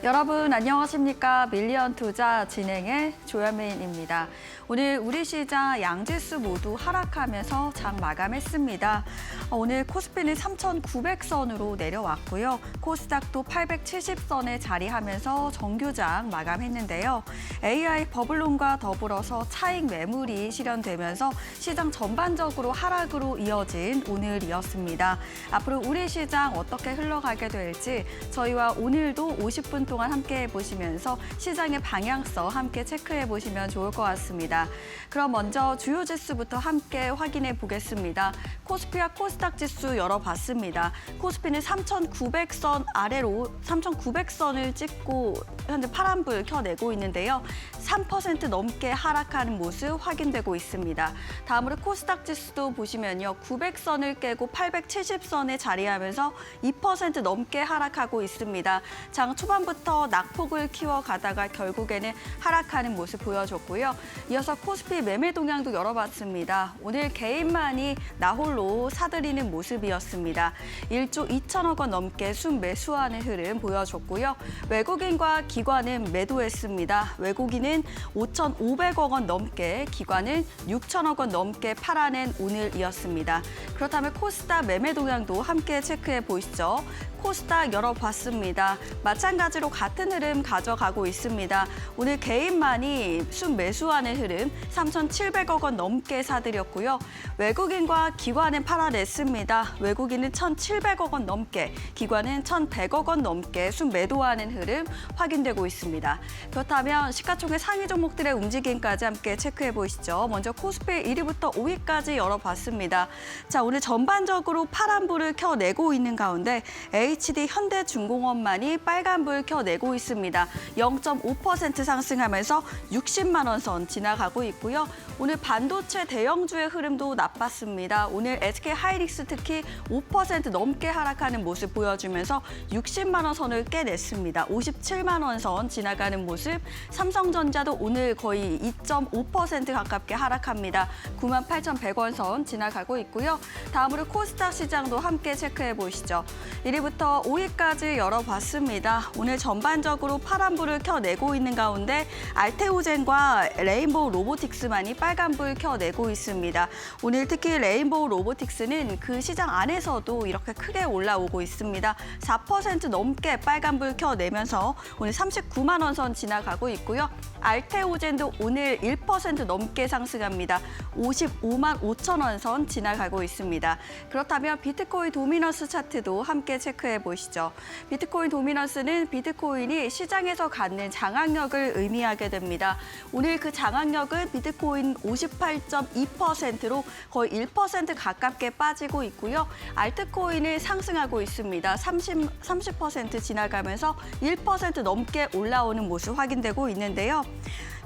여러분 안녕하십니까? 밀리언 투자 진행의 조현민입니다. 오늘 우리 시장 양지수 모두 하락하면서 장 마감했습니다. 오늘 코스피는 3,900선으로 내려왔고요. 코스닥도 870선에 자리하면서 정규장 마감했는데요. AI 버블론과 더불어서 차익 매물이 실현되면서 시장 전반적으로 하락으로 이어진 오늘이었습니다. 앞으로 우리 시장 어떻게 흘러가게 될지 저희와 오늘도 50분 동안 함께 해보시면서 시장의 방향성 함께 체크해 보시면 좋을 것 같습니다. 그럼 먼저 주요 지수부터 함께 확인해 보겠습니다. 코스피와 코스닥 지수 열어봤습니다. 코스피는 3,900선 아래로 3,900선을 찍고 현재 파란불 켜내고 있는데요. 3% 넘게 하락하는 모습 확인되고 있습니다. 다음으로 코스닥 지수도 보시면요. 900선을 깨고 870선에 자리하면서 2% 넘게 하락하고 있습니다. 장 초반부터 낙폭을 키워가다가 결국에는 하락하는 모습 보여줬고요. 이어서 코스피 매매 동향도 열어봤습니다. 오늘 개인만이 나홀로 사들이는 모습이었습니다. 1조 2천억 원 넘게 순매수하는 흐름 보여줬고요. 외국인과 기관은 매도했습니다. 외국인은 5,500억 원 넘게, 기관은 6천억 원 넘게 팔아낸 오늘이었습니다. 그렇다면 코스닥 매매 동향도 함께 체크해 보시죠. 코스닥 열어봤습니다. 마찬가지로 같은 흐름 가져가고 있습니다. 오늘 개인만이 순매수하는 흐름 3,700억 원 넘게 사들였고요. 외국인과 기관은 팔아냈습니다. 외국인은 1,700억 원 넘게, 기관은 1,100억 원 넘게 순매도하는 흐름 확인되고 있습니다. 그렇다면 시가총액 상위 종목들의 움직임까지 함께 체크해 보시죠. 먼저 코스피 1위부터 5위까지 열어봤습니다. 자, 오늘 전반적으로 파란불을 켜내고 있는 가운데 HD 현대중공업만이 빨간불 켜내고 있습니다. 0.5% 상승하면서 60만 원 선 지나가고 있고요. 오늘 반도체 대형주의 흐름도 나빴습니다. 오늘 SK하이닉스 특히 5% 넘게 하락하는 모습 보여주면서 60만 원 선을 깨냈습니다. 57만 원 선 지나가는 모습. 삼성전자도 오늘 거의 2.5% 가깝게 하락합니다. 98,100원 선 지나가고 있고요. 다음으로 코스닥 시장도 함께 체크해 보시죠. 1위부터 5위까지 열어봤습니다. 오늘 전반적으로 파란불을 켜내고 있는 가운데 알테오젠과 레인보우 로보틱스만이 빨간불 켜내고 있습니다. 오늘 특히 레인보우 로보틱스는 그 시장 안에서도 이렇게 크게 올라오고 있습니다. 4% 넘게 빨간불 켜내면서 오늘 39만 원 선 지나가고 있고요. 알테오젠도 오늘 1% 넘게 상승합니다. 55만 5천 원 선 지나가고 있습니다. 그렇다면 비트코인 도미넌스 차트도 함께 체크해 보시죠. 비트코인 도미넌스는 비트코인이 시장에서 갖는 장악력을 의미하게 됩니다. 오늘 그 장악력은 비트코인 58.2%로 거의 1% 가깝게 빠지고 있고요. 알트코인은 상승하고 있습니다. 30% 지나가면서 1% 넘게 올라오는 모습 확인되고 있는데요.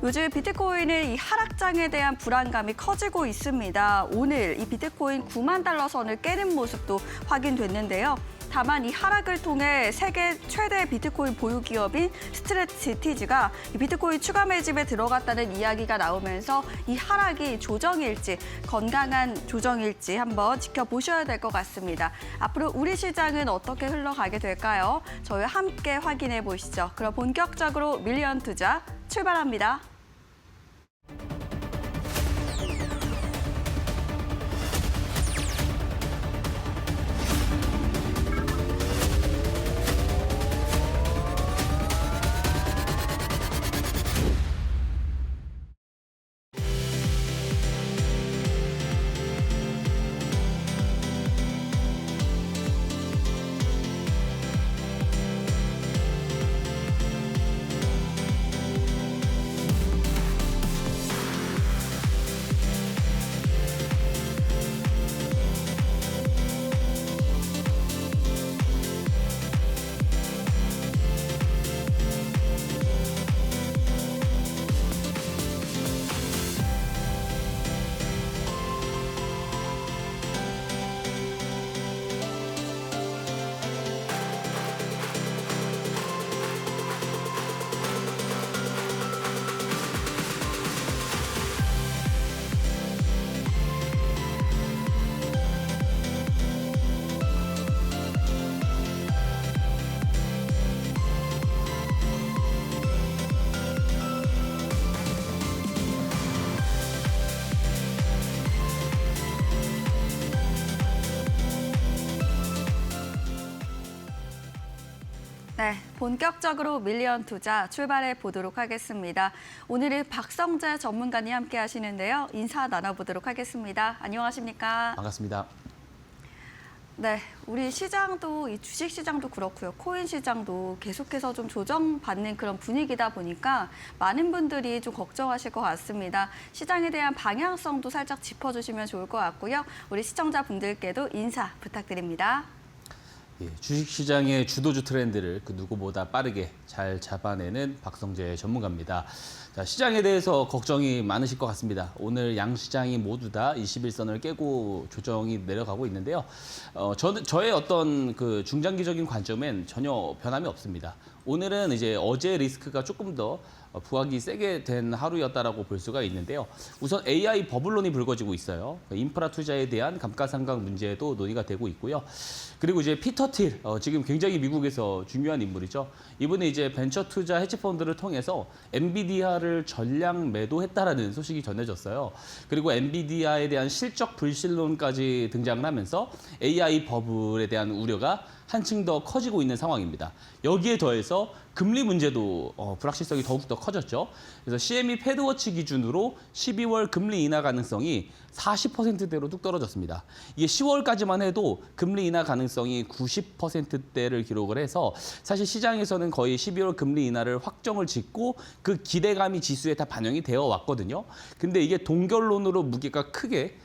요즘 비트코인의 이 하락장에 대한 불안감이 커지고 있습니다. 오늘 이 비트코인 9만 달러 선을 깨는 모습도 확인됐는데요. 다만 이 하락을 통해 세계 최대 비트코인 보유 기업인 스트레티지가 이 비트코인 추가 매집에 들어갔다는 이야기가 나오면서 이 하락이 조정일지, 건강한 조정일지 한번 지켜보셔야 될 것 같습니다. 앞으로 우리 시장은 어떻게 흘러가게 될까요? 저희와 함께 확인해 보시죠. 그럼 본격적으로 밀리언 투자 출발합니다. 본격적으로 밀리언 투자 출발해 보도록 하겠습니다. 오늘은 박성재 전문가님 함께 하시는데요. 인사 나눠보도록 하겠습니다. 안녕하십니까? 반갑습니다. 네, 우리 시장도 이 주식 시장도 그렇고요. 코인 시장도 계속해서 좀 조정받는 그런 분위기다 보니까 많은 분들이 좀 걱정하실 것 같습니다. 시장에 대한 방향성도 살짝 짚어주시면 좋을 것 같고요. 우리 시청자분들께도 인사 부탁드립니다. 예, 주식시장의 주도주 트렌드를 그 누구보다 빠르게 잘 잡아내는 박성재 전문가입니다. 자, 시장에 대해서 걱정이 많으실 것 같습니다. 오늘 양시장이 모두 다 21선을 깨고 조정이 내려가고 있는데요. 저의 어떤 그 중장기적인 관점엔 전혀 변함이 없습니다. 오늘은 이제 어제 리스크가 조금 더 부각이 세게 된 하루였다라고 볼 수가 있는데요. 우선 AI 버블론이 불거지고 있어요. 인프라 투자에 대한 감가상각 문제도 논의가 되고 있고요. 그리고 이제 피터 틸, 지금 굉장히 미국에서 중요한 인물이죠. 이분이 이제 벤처 투자 헤지펀드를 통해서 엔비디아를 전량 매도했다라는 소식이 전해졌어요. 그리고 엔비디아에 대한 실적 불신론까지 등장을 하면서 AI 버블에 대한 우려가 한층 더 커지고 있는 상황입니다. 여기에 더해서 금리 문제도 불확실성이 더욱더 커졌죠. 그래서 CME 패드워치 기준으로 12월 금리 인하 가능성이 40%대로 뚝 떨어졌습니다. 이게 10월까지만 해도 금리 인하 가능성이 90%대를 기록을 해서 사실 시장에서는 거의 12월 금리 인하를 확정을 짓고 그 기대감이 지수에 다 반영이 되어 왔거든요. 근데 이게 동결론으로 무게가 크게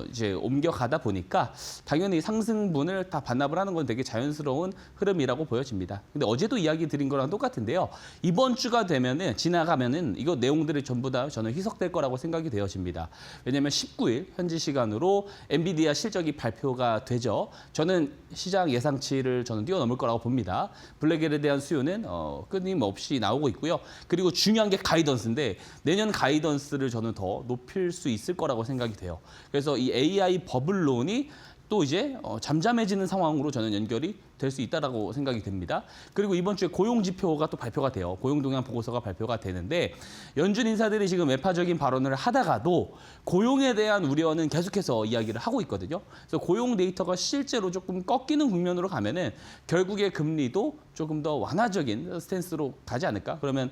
이제 옮겨가다 보니까 당연히 상승분을 다 반납을 하는 건 되게 자연스러운 흐름이라고 보여집니다. 근데 어제도 이야기 드린 거랑 똑같은데요. 이번 주가 되면은 지나가면은 이거 내용들이 전부 다 저는 희석될 거라고 생각이 되어집니다. 왜냐하면 19일 현지 시간으로 엔비디아 실적이 발표가 되죠. 저는 시장 예상치를 저는 뛰어넘을 거라고 봅니다. 블랙엘에 대한 수요는 끊임없이 나오고 있고요. 그리고 중요한 게 가이던스인데 내년 가이던스를 저는 더 높일 수 있을 거라고 생각이 돼요. 그래서 이 AI 버블론이 또 이제 잠잠해지는 상황으로 저는 연결이 될 수 있다라고 생각이 됩니다. 그리고 이번 주에 고용 지표가 또 발표가 돼요. 고용 동향 보고서가 발표가 되는데 연준 인사들이 지금 매파적인 발언을 하다가도 고용에 대한 우려는 계속해서 이야기를 하고 있거든요. 그래서 고용 데이터가 실제로 조금 꺾이는 국면으로 가면은 결국에 금리도 조금 더 완화적인 스탠스로 가지 않을까? 그러면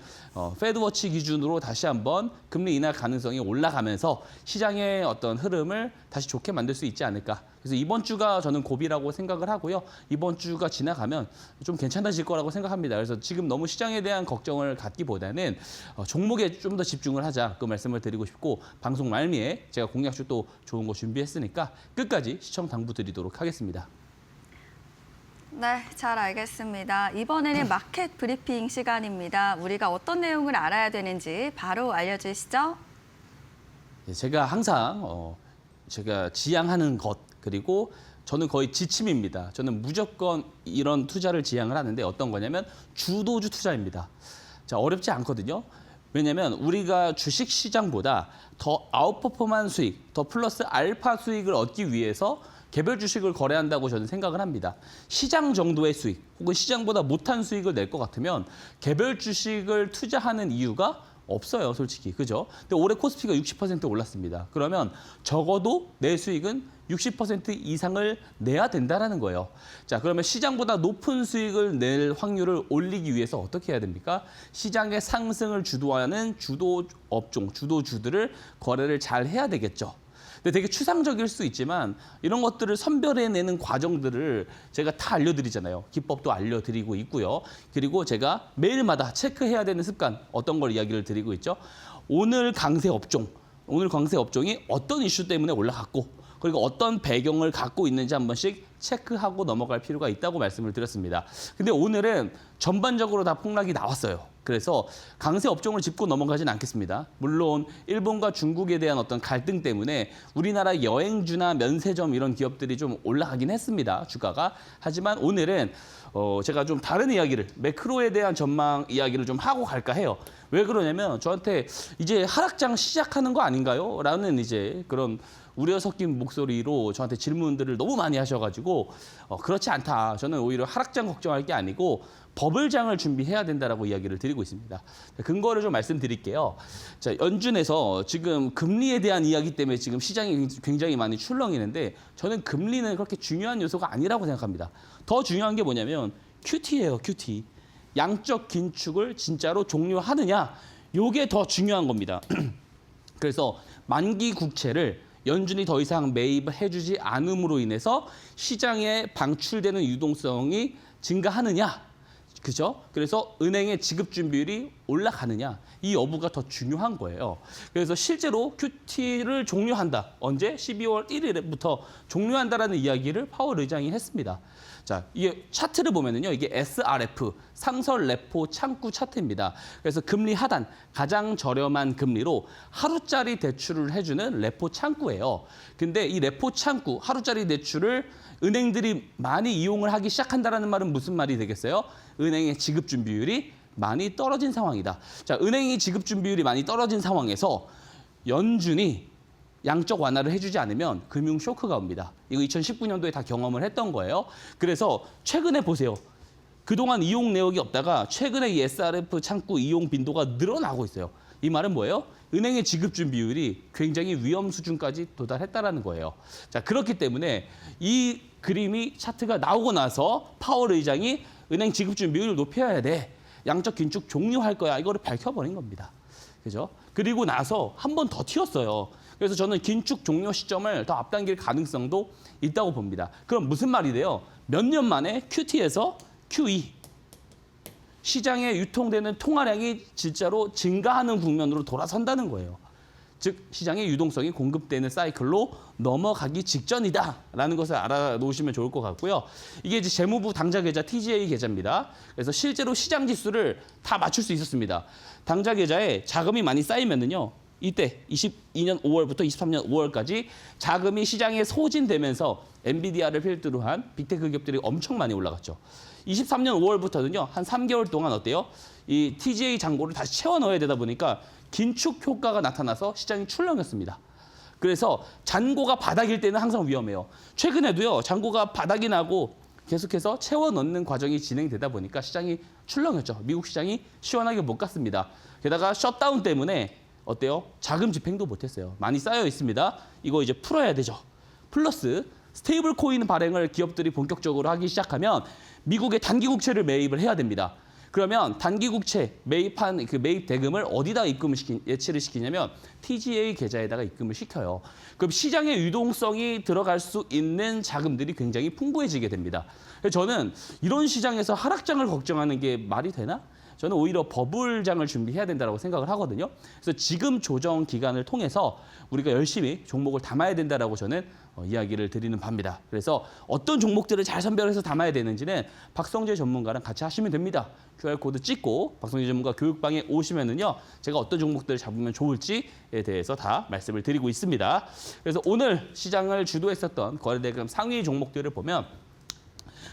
패드워치 기준으로 다시 한번 금리 인하 가능성이 올라가면서 시장의 어떤 흐름을 다시 좋게 만들 수 있지 않을까? 그래서 이번 주가 저는 고비라고 생각을 하고요. 이번 주가 지나가면 좀 괜찮아질 거라고 생각합니다. 그래서 지금 너무 시장에 대한 걱정을 갖기보다는 종목에 좀 더 집중을 하자 그 말씀을 드리고 싶고 방송 말미에 제가 공약주 또 좋은 거 준비했으니까 끝까지 시청 당부드리도록 하겠습니다. 네, 잘 알겠습니다. 이번에는 마켓 브리핑 시간입니다. 우리가 어떤 내용을 알아야 되는지 바로 알려주시죠. 제가 항상 제가 지향하는 것 그리고 저는 거의 지침입니다. 저는 무조건 이런 투자를 지향을 하는데 어떤 거냐면 주도주 투자입니다. 자, 어렵지 않거든요. 왜냐하면 우리가 주식 시장보다 더 아웃퍼폼한 수익, 더 플러스 알파 수익을 얻기 위해서 개별 주식을 거래한다고 저는 생각을 합니다. 시장 정도의 수익 혹은 시장보다 못한 수익을 낼 것 같으면 개별 주식을 투자하는 이유가 없어요, 솔직히. 그죠? 근데 올해 코스피가 60% 올랐습니다. 그러면 적어도 내 수익은 60% 이상을 내야 된다는 거예요. 자, 그러면 시장보다 높은 수익을 낼 확률을 올리기 위해서 어떻게 해야 됩니까? 시장의 상승을 주도하는 주도 업종, 주도주들을 거래를 잘 해야 되겠죠. 근데 되게 추상적일 수 있지만 이런 것들을 선별해내는 과정들을 제가 다 알려드리잖아요. 기법도 알려드리고 있고요. 그리고 제가 매일마다 체크해야 되는 습관 어떤 걸 이야기를 드리고 있죠. 오늘 강세 업종이 어떤 이슈 때문에 올라갔고 그리고 어떤 배경을 갖고 있는지 한 번씩 체크하고 넘어갈 필요가 있다고 말씀을 드렸습니다. 근데 오늘은 전반적으로 다 폭락이 나왔어요. 그래서 강세 업종을 짚고 넘어가진 않겠습니다. 물론 일본과 중국에 대한 어떤 갈등 때문에 우리나라 여행주나 면세점 이런 기업들이 좀 올라가긴 했습니다. 주가가. 하지만 오늘은 제가 좀 다른 이야기를 매크로에 대한 전망 이야기를 좀 하고 갈까 해요. 왜 그러냐면 저한테 이제 하락장 시작하는 거 아닌가요? 라는 이제 그런 우려 섞인 목소리로 저한테 질문들을 너무 많이 하셔가지고 그렇지 않다. 저는 오히려 하락장 걱정할 게 아니고 버블장을 준비해야 된다라고 이야기를 드리고 있습니다. 근거를 좀 말씀드릴게요. 자, 연준에서 지금 금리에 대한 이야기 때문에 지금 시장이 굉장히 많이 출렁이는데 저는 금리는 그렇게 중요한 요소가 아니라고 생각합니다. 더 중요한 게 뭐냐면 QT예요, QT. 양적 긴축을 진짜로 종료하느냐, 요게 더 중요한 겁니다. 그래서 만기 국채를 연준이 더 이상 매입을 해주지 않음으로 인해서 시장에 방출되는 유동성이 증가하느냐, 그죠? 그래서 은행의 지급 준비율이 올라가느냐, 이 여부가 더 중요한 거예요. 그래서 실제로 QT를 종료한다. 언제? 12월 1일부터 종료한다라는 이야기를 파월 의장이 했습니다. 자, 이게 차트를 보면은요, 이게 SRF, 상설 레포 창구 차트입니다. 그래서 금리 하단, 가장 저렴한 금리로 하루짜리 대출을 해주는 레포 창구예요. 근데 이 레포 창구, 하루짜리 대출을 은행들이 많이 이용을 하기 시작한다는 말은 무슨 말이 되겠어요? 은행의 지급 준비율이 많이 떨어진 상황이다. 자, 은행이 지급 준비율이 많이 떨어진 상황에서 연준이 양적 완화를 해주지 않으면 금융 쇼크가 옵니다. 이거 2019년도에 다 경험을 했던 거예요. 그래서 최근에 보세요. 그동안 이용 내역이 없다가 최근에 이 SRF 창구 이용 빈도가 늘어나고 있어요. 이 말은 뭐예요? 은행의 지급 준비율이 굉장히 위험 수준까지 도달했다라는 거예요. 자, 그렇기 때문에 이 그림이 차트가 나오고 나서 파월 의장이 은행 지급 준비율을 높여야 돼. 양적 긴축 종료할 거야. 이거를 밝혀버린 겁니다. 그죠? 그리고 나서 한 번 더 튀었어요. 그래서 저는 긴축 종료 시점을 더 앞당길 가능성도 있다고 봅니다. 그럼 무슨 말이 돼요? 몇 년 만에 QT에서 QE. 시장에 유통되는 통화량이 진짜로 증가하는 국면으로 돌아선다는 거예요. 즉 시장의 유동성이 공급되는 사이클로 넘어가기 직전이다라는 것을 알아놓으시면 좋을 것 같고요. 이게 이제 재무부 당좌 계좌 TGA 계좌입니다. 그래서 실제로 시장 지수를 다 맞출 수 있었습니다. 당좌 계좌에 자금이 많이 쌓이면은요. 이때 22년 5월부터 23년 5월까지 자금이 시장에 소진되면서 엔비디아를 필두로 한 빅테크 기업들이 엄청 많이 올라갔죠. 23년 5월부터는요. 한 3개월 동안 어때요? 이 TGA 잔고를 다시 채워 넣어야 되다 보니까 긴축 효과가 나타나서 시장이 출렁였습니다. 그래서 잔고가 바닥일 때는 항상 위험해요. 최근에도요. 잔고가 바닥이 나고 계속해서 채워 넣는 과정이 진행되다 보니까 시장이 출렁였죠. 미국 시장이 시원하게 못 갔습니다. 게다가 셧다운 때문에 어때요? 자금 집행도 못했어요. 많이 쌓여 있습니다. 이거 이제 풀어야 되죠. 플러스 스테이블 코인 발행을 기업들이 본격적으로 하기 시작하면 미국의 단기 국채를 매입을 해야 됩니다. 그러면 단기 국채 매입한 그 매입 대금을 어디다 예치를 시키냐면 TGA 계좌에다가 입금을 시켜요. 그럼 시장의 유동성이 들어갈 수 있는 자금들이 굉장히 풍부해지게 됩니다. 그래서 저는 이런 시장에서 하락장을 걱정하는 게 말이 되나? 저는 오히려 버블장을 준비해야 된다고 생각을 하거든요. 그래서 지금 조정 기간을 통해서 우리가 열심히 종목을 담아야 된다라고 저는 이야기를 드리는 바입니다. 그래서 어떤 종목들을 잘 선별해서 담아야 되는지는 박성재 전문가랑 같이 하시면 됩니다. QR코드 찍고 박성재 전문가 교육방에 오시면은요. 제가 어떤 종목들을 잡으면 좋을지에 대해서 다 말씀을 드리고 있습니다. 그래서 오늘 시장을 주도했었던 거래대금 상위 종목들을 보면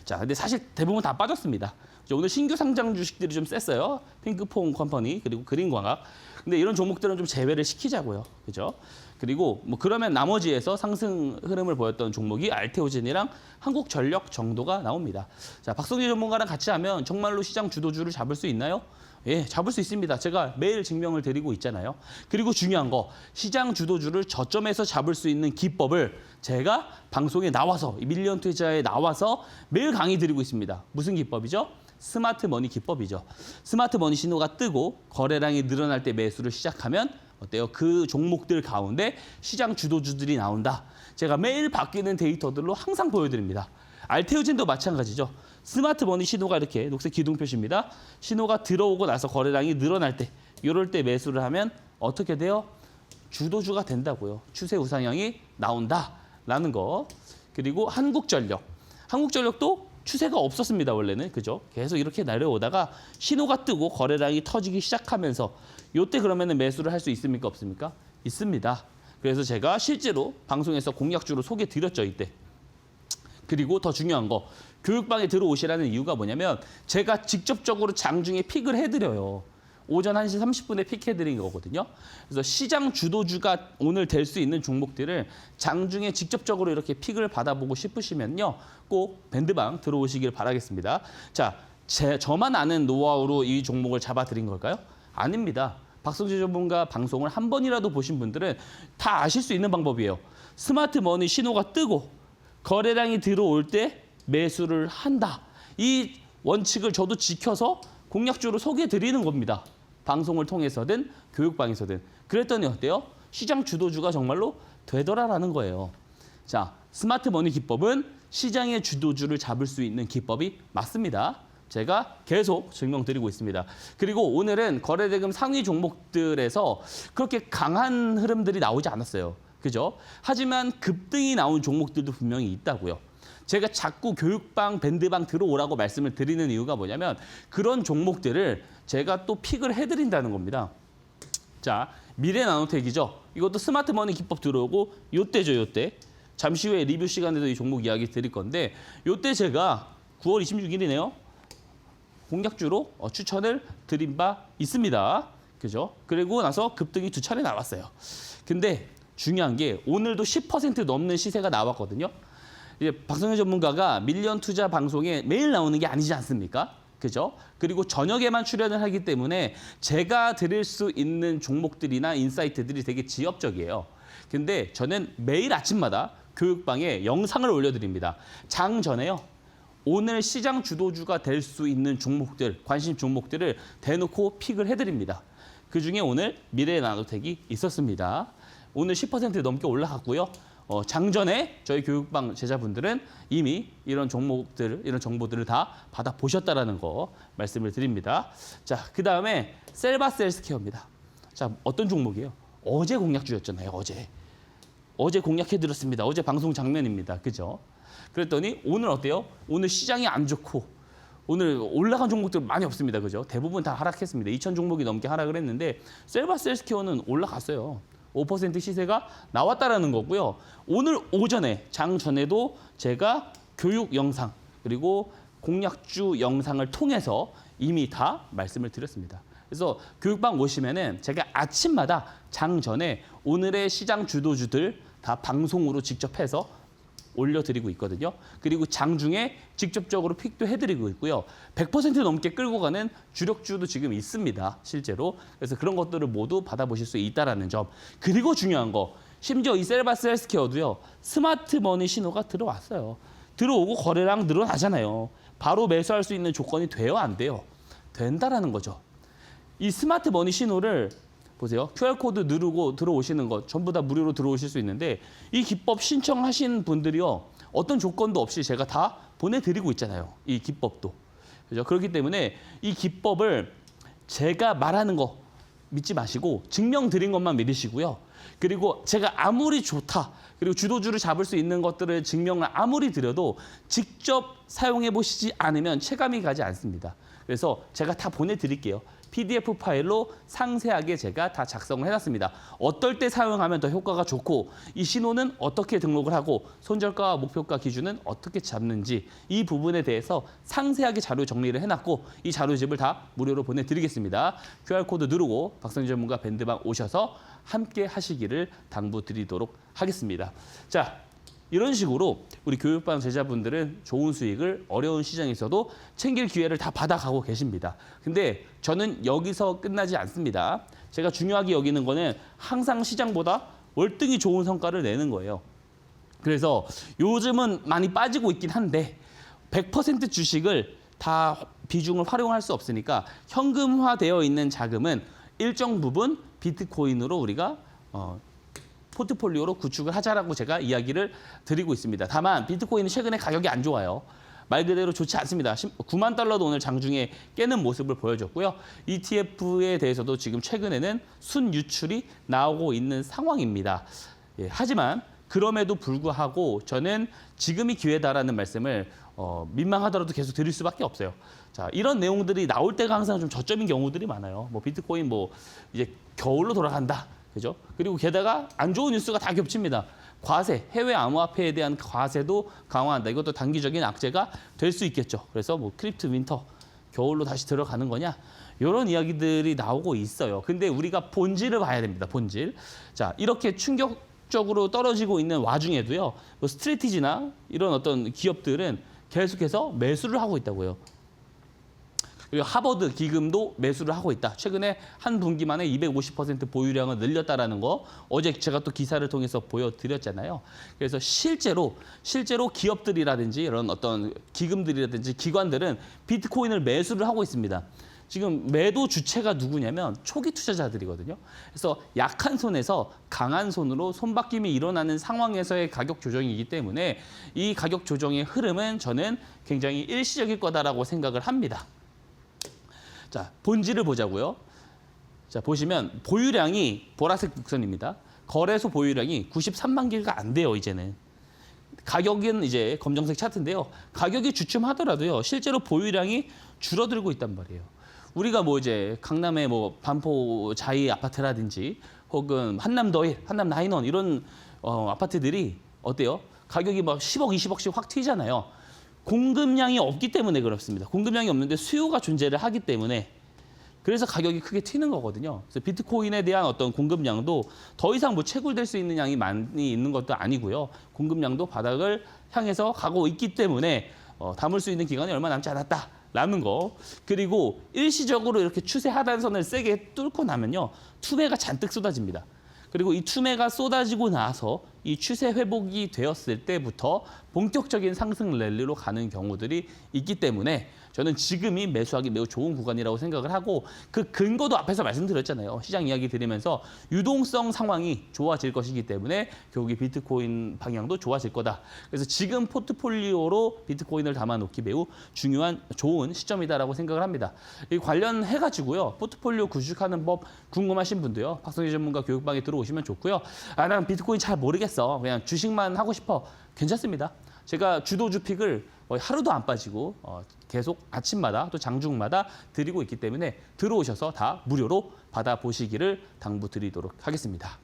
자, 근데 사실 대부분 다 빠졌습니다. 오늘 신규 상장 주식들이 좀 셌어요. 핑크퐁 컴퍼니 그리고 그린광학. 근데 이런 종목들은 좀 제외를 시키자고요. 그죠? 그리고 뭐 그러면 나머지에서 상승 흐름을 보였던 종목이 알테오젠이랑 한국전력 정도가 나옵니다. 자, 박성재 전문가랑 같이 하면 정말로 시장 주도주를 잡을 수 있나요? 예, 잡을 수 있습니다. 제가 매일 증명을 드리고 있잖아요. 그리고 중요한 거, 시장 주도주를 저점에서 잡을 수 있는 기법을 제가 방송에 나와서, 밀리언 투자에 나와서 매일 강의 드리고 있습니다. 무슨 기법이죠? 스마트 머니 기법이죠. 스마트 머니 신호가 뜨고 거래량이 늘어날 때 매수를 시작하면 어때요? 그 종목들 가운데 시장 주도주들이 나온다. 제가 매일 바뀌는 데이터들로 항상 보여드립니다. 알테오젠도 마찬가지죠. 스마트 머니 신호가 이렇게 녹색 기둥 표시입니다. 신호가 들어오고 나서 거래량이 늘어날 때, 이럴 때 매수를 하면 어떻게 돼요? 주도주가 된다고요. 추세 우상향이 나온다라는 거. 그리고 한국전력. 한국전력도 추세가 없었습니다, 원래는. 그죠? 계속 이렇게 내려오다가 신호가 뜨고 거래량이 터지기 시작하면서 이때 그러면은 매수를 할 수 있습니까, 없습니까? 있습니다. 그래서 제가 실제로 방송에서 공략주로 소개해 드렸죠, 이때. 그리고 더 중요한 거, 교육방에 들어오시라는 이유가 뭐냐면 제가 직접적으로 장중에 픽을 해드려요. 오전 1시 30분에 픽해드린 거거든요. 그래서 시장 주도주가 오늘 될 수 있는 종목들을 장중에 직접적으로 이렇게 픽을 받아보고 싶으시면요. 꼭 밴드방 들어오시길 바라겠습니다. 자, 저만 아는 노하우로 이 종목을 잡아드린 걸까요? 아닙니다. 박성재 전문가 방송을 한 번이라도 보신 분들은 다 아실 수 있는 방법이에요. 스마트 머니 신호가 뜨고 거래량이 들어올 때 매수를 한다. 이 원칙을 저도 지켜서 공략주로 소개해 드리는 겁니다. 방송을 통해서든 교육방에서든. 그랬더니 어때요? 시장 주도주가 정말로 되더라라는 거예요. 자, 스마트 머니 기법은 시장의 주도주를 잡을 수 있는 기법이 맞습니다. 제가 계속 증명드리고 있습니다. 그리고 오늘은 거래대금 상위 종목들에서 그렇게 강한 흐름들이 나오지 않았어요. 그죠? 하지만 급등이 나온 종목들도 분명히 있다고요. 제가 자꾸 교육방, 밴드방 들어오라고 말씀을 드리는 이유가 뭐냐면 그런 종목들을 제가 또 픽을 해드린다는 겁니다. 자, 미래나노텍이죠. 이것도 스마트 머니 기법 들어오고 요때죠, 요때. 잠시 후에 리뷰 시간에도 이 종목 이야기 드릴 건데 요때 제가 9월 26일이네요. 공략주로 추천을 드린 바 있습니다. 그죠? 그리고 나서 급등이 2차례 나왔어요. 근데 중요한 게 오늘도 10% 넘는 시세가 나왔거든요. 이제 박성현 전문가가 밀리언 투자 방송에 매일 나오는 게 아니지 않습니까? 그죠? 그리고 저녁에만 출연을 하기 때문에 제가 드릴 수 있는 종목들이나 인사이트들이 되게 지역적이에요. 근데 저는 매일 아침마다 교육방에 영상을 올려드립니다. 장 전에요. 오늘 시장 주도주가 될 수 있는 종목들, 관심 종목들을 대놓고 픽을 해드립니다. 그중에 오늘 미래나노텍이 있었습니다. 오늘 10% 넘게 올라갔고요. 장전에 저희 교육방 제자분들은 이미 이런 종목들, 이런 정보들을 다 받아보셨다라는 거 말씀을 드립니다. 자, 그다음에 셀바셀스케어입니다. 자, 어떤 종목이에요? 어제 공략주였잖아요, 어제. 어제 공략해드렸습니다. 어제 방송 장면입니다. 그죠? 그랬더니 오늘 어때요? 오늘 시장이 안 좋고 오늘 올라간 종목들 많이 없습니다. 그죠? 대부분 다 하락했습니다. 2,000 종목이 넘게 하락을 했는데 셀바셀스케어는 올라갔어요. 5% 시세가 나왔다라는 거고요. 오늘 오전에 장 전에도 제가 교육 영상 그리고 공략주 영상을 통해서 이미 다 말씀을 드렸습니다. 그래서 교육방 오시면은 제가 아침마다 장 전에 오늘의 시장 주도주들 다 방송으로 직접 해서 올려드리고 있거든요. 그리고 장중에 직접적으로 픽도 해드리고 있고요. 100% 넘게 끌고 가는 주력주도 지금 있습니다. 실제로. 그래서 그런 것들을 모두 받아보실 수 있다는 점. 그리고 중요한 거, 심지어 이 셀바스 헬스케어도요. 스마트 머니 신호가 들어왔어요. 들어오고 거래량 늘어나잖아요. 바로 매수할 수 있는 조건이 돼요? 안 돼요? 된다라는 거죠. 이 스마트 머니 신호를 보세요. QR코드 누르고 들어오시는 것 전부 다 무료로 들어오실 수 있는데 이 기법 신청하신 분들이요. 어떤 조건도 없이 제가 다 보내드리고 있잖아요. 이 기법도. 그죠? 그렇기 때문에 이 기법을 제가 말하는 거 믿지 마시고 증명 드린 것만 믿으시고요. 그리고 제가 아무리 좋다. 그리고 주도주를 잡을 수 있는 것들을 증명을 아무리 드려도 직접 사용해 보시지 않으면 체감이 가지 않습니다. 그래서 제가 다 보내드릴게요. PDF 파일로 상세하게 제가 다 작성을 해놨습니다. 어떨 때 사용하면 더 효과가 좋고 이 신호는 어떻게 등록을 하고 손절가와 목표가 기준은 어떻게 잡는지 이 부분에 대해서 상세하게 자료 정리를 해놨고 이 자료집을 다 무료로 보내드리겠습니다. QR코드 누르고 박성현 전문가 밴드방 오셔서 함께 하시기를 당부드리도록 하겠습니다. 자, 이런 식으로 우리 교육방 제자분들은 좋은 수익을 어려운 시장에서도 챙길 기회를 다 받아가고 계십니다. 근데 저는 여기서 끝나지 않습니다. 제가 중요하게 여기는 거는 항상 시장보다 월등히 좋은 성과를 내는 거예요. 그래서 요즘은 많이 빠지고 있긴 한데 100% 주식을 다 비중을 활용할 수 없으니까 현금화되어 있는 자금은 일정 부분 비트코인으로 우리가 포트폴리오로 구축을 하자라고 제가 이야기를 드리고 있습니다. 다만 비트코인은 최근에 가격이 안 좋아요. 말 그대로 좋지 않습니다. 9만 달러도 오늘 장중에 깨는 모습을 보여줬고요. ETF에 대해서도 지금 최근에는 순유출이 나오고 있는 상황입니다. 예, 하지만 그럼에도 불구하고 저는 지금이 기회다라는 말씀을 민망하더라도 계속 드릴 수밖에 없어요. 자, 이런 내용들이 나올 때가 항상 좀 저점인 경우들이 많아요. 뭐 비트코인 이제 겨울로 돌아간다. 그죠? 그리고 게다가 안 좋은 뉴스가 다 겹칩니다. 과세, 해외 암호화폐에 대한 과세도 강화한다. 이것도 단기적인 악재가 될 수 있겠죠. 그래서 크립토 윈터, 겨울로 다시 들어가는 거냐? 이런 이야기들이 나오고 있어요. 근데 우리가 본질을 봐야 됩니다. 본질. 자, 이렇게 충격적으로 떨어지고 있는 와중에도요. 스트레티지나 이런 어떤 기업들은 계속해서 매수를 하고 있다고요. 그리고 하버드 기금도 매수를 하고 있다. 최근에 한 분기 만에 250% 보유량을 늘렸다라는 거 어제 제가 또 기사를 통해서 보여드렸잖아요. 그래서 실제로 기업들이라든지 이런 어떤 기금들이라든지 기관들은 비트코인을 매수를 하고 있습니다. 지금 매도 주체가 누구냐면 초기 투자자들이거든요. 그래서 약한 손에서 강한 손으로 손바뀜이 일어나는 상황에서의 가격 조정이기 때문에 이 가격 조정의 흐름은 저는 굉장히 일시적일 거다라고 생각을 합니다. 자, 본질을 보자고요. 자, 보시면 보유량이 보라색 곡선입니다. 거래소 보유량이 93만 개가 안 돼요, 이제는. 가격은 이제 검정색 차트인데요. 가격이 주춤하더라도요. 실제로 보유량이 줄어들고 있단 말이에요. 우리가 뭐 이제 강남의 뭐 반포 자이 아파트라든지 혹은 한남 더힐, 한남 나인원 이런 아파트들이 어때요? 가격이 막 10억, 20억씩 확 튀잖아요. 공급량이 없기 때문에 그렇습니다. 공급량이 없는데 수요가 존재를 하기 때문에 그래서 가격이 크게 튀는 거거든요. 그래서 비트코인에 대한 어떤 공급량도 더 이상 뭐 채굴될 수 있는 양이 많이 있는 것도 아니고요. 공급량도 바닥을 향해서 가고 있기 때문에 담을 수 있는 기간이 얼마 남지 않았다라는 거. 그리고 일시적으로 이렇게 추세 하단선을 세게 뚫고 나면요. 투매가 잔뜩 쏟아집니다. 그리고 이 투매가 쏟아지고 나서 이 추세 회복이 되었을 때부터 본격적인 상승 랠리로 가는 경우들이 있기 때문에 저는 지금이 매수하기 매우 좋은 구간이라고 생각을 하고 그 근거도 앞에서 말씀드렸잖아요. 시장 이야기 드리면서 유동성 상황이 좋아질 것이기 때문에 결국 이 비트코인 방향도 좋아질 거다. 그래서 지금 포트폴리오로 비트코인을 담아놓기 매우 중요한 좋은 시점이다라고 생각을 합니다. 이 관련해가지고요. 포트폴리오 구축하는 법 궁금하신 분도요. 박성재 전문가 교육방에 들어오시면 좋고요. 아, 난 비트코인 잘 모르겠어. 그냥 주식만 하고 싶어. 괜찮습니다. 제가 주도주 픽을 하루도 안 빠지고 계속 아침마다 또 장중마다 드리고 있기 때문에 들어오셔서 다 무료로 받아보시기를 당부드리도록 하겠습니다.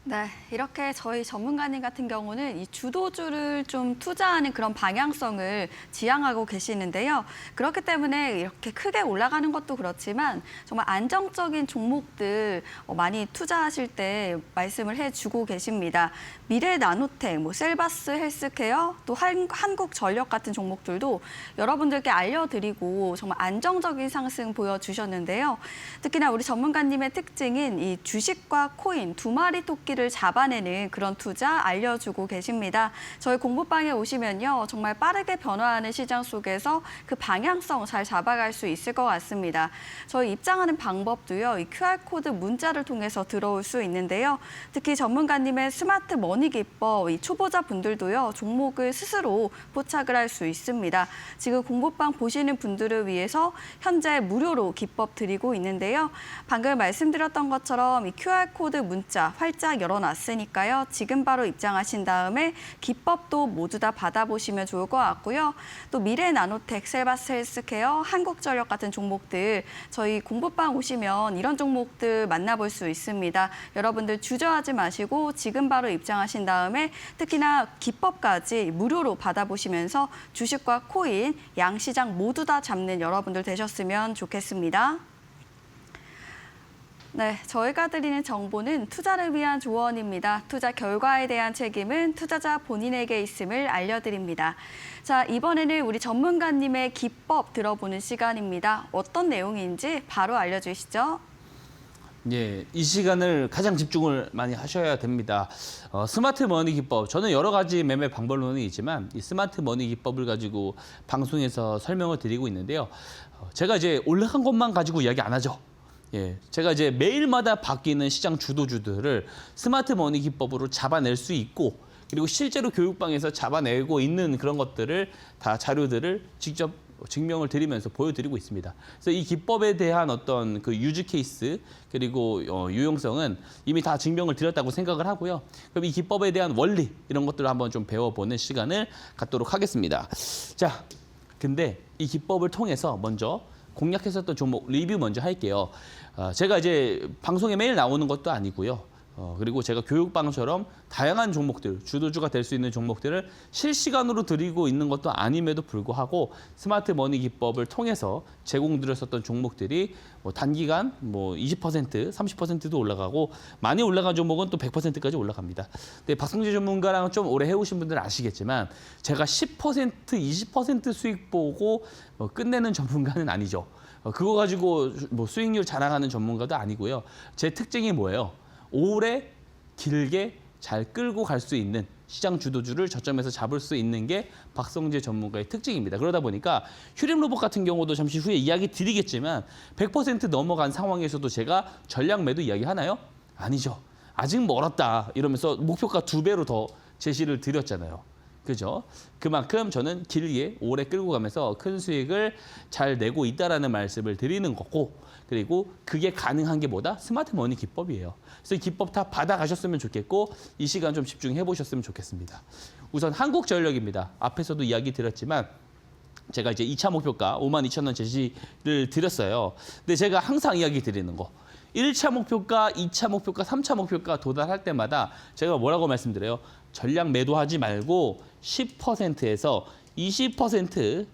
네, 이렇게 저희 전문가님 같은 경우는 이 주도주를 좀 투자하는 그런 방향성을 지향하고 계시는데요. 그렇기 때문에 이렇게 크게 올라가는 것도 그렇지만 정말 안정적인 종목들 많이 투자하실 때 말씀을 해주고 계십니다. 미래나노텍, 뭐 셀바스 헬스케어, 또 한국전력 같은 종목들도 여러분들께 알려드리고 정말 안정적인 상승 보여주셨는데요. 특히나 우리 전문가님의 특징인 이 주식과 코인 두 마리 토끼를 잡아내는 그런 투자 알려주고 계십니다. 저희 공부방에 오시면요. 정말 빠르게 변화하는 시장 속에서 그 방향성 잘 잡아갈 수 있을 것 같습니다. 저희 입장하는 방법도요. 이 QR코드 문자를 통해서 들어올 수 있는데요. 특히 전문가님의 스마트 머니 기법, 이 초보자 분들도요. 종목을 스스로 포착을 할 수 있습니다. 지금 공부방 보시는 분들을 위해서 현재 무료로 기법 드리고 있는데요. 방금 말씀드렸던 것처럼 이 QR코드 문자 활짝 열어놨으니까요. 지금 바로 입장하신 다음에 기법도 모두 다 받아보시면 좋을 것 같고요. 또 미래나노텍, 셀바스 헬스케어, 한국전력 같은 종목들 저희 공부방 오시면 이런 종목들 만나볼 수 있습니다. 여러분들 주저하지 마시고 지금 바로 입장하신 다음에 특히나 기법까지 무료로 받아보시면서 주식과 코인, 양시장 모두 다 잡는 여러분들 되셨으면 좋겠습니다. 네, 저희가 드리는 정보는 투자를 위한 조언입니다. 투자 결과에 대한 책임은 투자자 본인에게 있음을 알려드립니다. 자, 이번에는 우리 전문가님의 기법 들어보는 시간입니다. 어떤 내용인지 바로 알려주시죠. 예, 이 시간을 가장 집중을 많이 하셔야 됩니다. 스마트 머니 기법, 저는 여러 가지 매매 방법론이 있지만 이 스마트 머니 기법을 가지고 방송에서 설명을 드리고 있는데요. 제가 이제 올라간 것만 가지고 이야기 안 하죠. 예, 제가 이제 매일마다 바뀌는 시장 주도주들을 스마트 머니 기법으로 잡아낼 수 있고 그리고 실제로 교육방에서 잡아내고 있는 그런 것들을 다 자료들을 직접 증명을 드리면서 보여드리고 있습니다. 그래서 이 기법에 대한 어떤 그 유즈 케이스 그리고 유용성은 이미 다 증명을 드렸다고 생각을 하고요. 그럼 이 기법에 대한 원리 이런 것들을 한번 좀 배워보는 시간을 갖도록 하겠습니다. 자, 근데 이 기법을 통해서 먼저 공략했었던 종목 리뷰 먼저 할게요. 제가 이제 방송에 매일 나오는 것도 아니고요. 그리고 제가 교육방처럼 다양한 종목들, 주도주가 될 수 있는 종목들을 실시간으로 드리고 있는 것도 아님에도 불구하고 스마트 머니 기법을 통해서 제공드렸었던 종목들이 뭐 단기간 뭐 20%, 30%도 올라가고 많이 올라간 종목은 또 100%까지 올라갑니다. 근데 박성재 전문가랑 좀 오래 해오신 분들은 아시겠지만 제가 10%, 20% 수익 보고 끝내는 전문가는 아니죠. 그거 가지고 뭐 수익률 자랑하는 전문가도 아니고요. 제 특징이 뭐예요? 오래 길게 잘 끌고 갈 수 있는 시장 주도주를 저점에서 잡을 수 있는 게 박성재 전문가의 특징입니다. 그러다 보니까 휴림 로봇 같은 경우도 잠시 후에 이야기 드리겠지만 100% 넘어간 상황에서도 제가 전략 매도 이야기 하나요? 아니죠. 아직 멀었다 이러면서 목표가 2배로 더 제시를 드렸잖아요. 그죠? 그만큼 저는 길게 오래 끌고 가면서 큰 수익을 잘 내고 있다라는 말씀을 드리는 거고, 그리고 그게 가능한 게 뭐다? 스마트 머니 기법이에요. 그래서 이 기법 다 받아가셨으면 좋겠고 이 시간 좀 집중해 보셨으면 좋겠습니다. 우선 한국전력입니다. 앞에서도 이야기 드렸지만 제가 이제 2차 목표가 52,000원 제시를 드렸어요. 근데 제가 항상 이야기 드리는 거 1차 목표가, 2차 목표가, 3차 목표가 도달할 때마다 제가 뭐라고 말씀드려요? 전량 매도하지 말고 10%에서 20%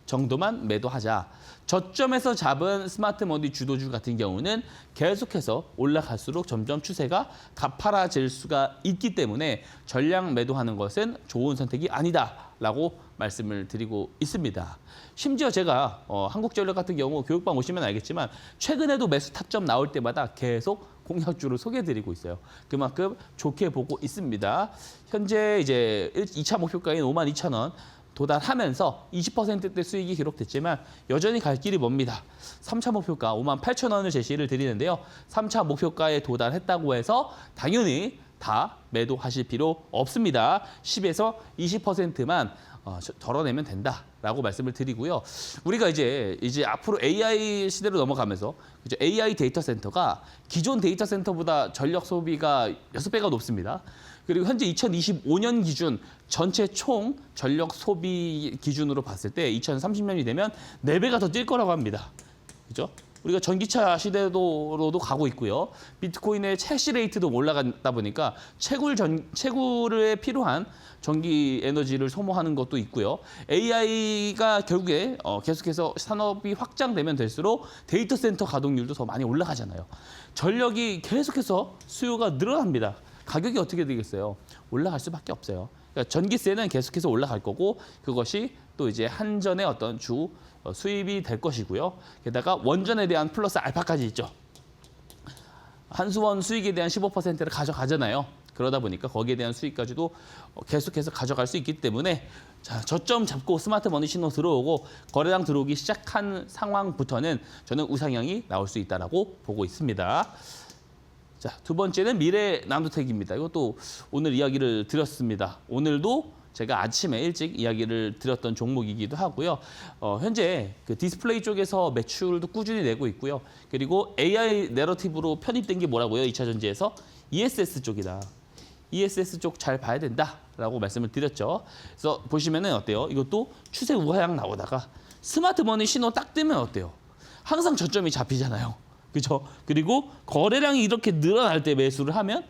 정도만 매도하자. 저점에서 잡은 스마트 머니 주도주 같은 경우는 계속해서 올라갈수록 점점 추세가 가파라질 수가 있기 때문에 전량 매도하는 것은 좋은 선택이 아니다라고 말씀을 드리고 있습니다. 심지어 제가 한국전력 같은 경우 교육방 오시면 알겠지만 최근에도 매수 타점 나올 때마다 계속 공약주를 소개해드리고 있어요. 그만큼 좋게 보고 있습니다. 현재 이제 2차 목표가인 52,000원 도달하면서 20%대 수익이 기록됐지만 여전히 갈 길이 멉니다. 3차 목표가 58,000원을 제시를 드리는데요. 3차 목표가에 도달했다고 해서 당연히 다 매도하실 필요 없습니다. 10에서 20%만 덜어내면 된다라고 말씀을 드리고요. 우리가 이제 앞으로 AI 시대로 넘어가면서 그죠? AI 데이터 센터가 기존 데이터 센터보다 전력 소비가 6배가 높습니다. 그리고 현재 2025년 기준 전체 총 전력 소비 기준으로 봤을 때 2030년이 되면 4배가 더 뛸 거라고 합니다. 그죠? 우리가 전기차 시대로도 가고 있고요. 비트코인의 채시 레이트도 올라가다 보니까 채굴에 필요한 전기 에너지를 소모하는 것도 있고요. AI가 결국에 계속해서 산업이 확장되면 될수록 데이터 센터 가동률도 더 많이 올라가잖아요. 전력이 계속해서 수요가 늘어납니다. 가격이 어떻게 되겠어요? 올라갈 수밖에 없어요. 그러니까 전기세는 계속해서 올라갈 거고 그것이 또 이제 한전의 어떤 주 수입이 될 것이고요. 게다가 원전에 대한 플러스 알파까지 있죠. 한수원 수익에 대한 15%를 가져가잖아요. 그러다 보니까 거기에 대한 수익까지도 계속해서 가져갈 수 있기 때문에 자, 저점 잡고 스마트 머니 신호 들어오고 거래량 들어오기 시작한 상황부터는 저는 우상향이 나올 수 있다라고 보고 있습니다. 자, 두 번째는 미래 나노텍입니다. 이것도 오늘 이야기를 드렸습니다. 오늘도 제가 아침에 일찍 이야기를 드렸던 종목이기도 하고요. 현재 그 디스플레이 쪽에서 매출도 꾸준히 내고 있고요. 그리고 AI 내러티브로 편입된 게 뭐라고요? 2차 전지에서 ESS 쪽이다. ESS 쪽 잘 봐야 된다라고 말씀을 드렸죠. 그래서 보시면은 어때요? 이것도 추세 우하향 나오다가 스마트 머니 신호 딱 뜨면 어때요? 항상 저점이 잡히잖아요. 그렇죠? 그리고 거래량이 이렇게 늘어날 때 매수를 하면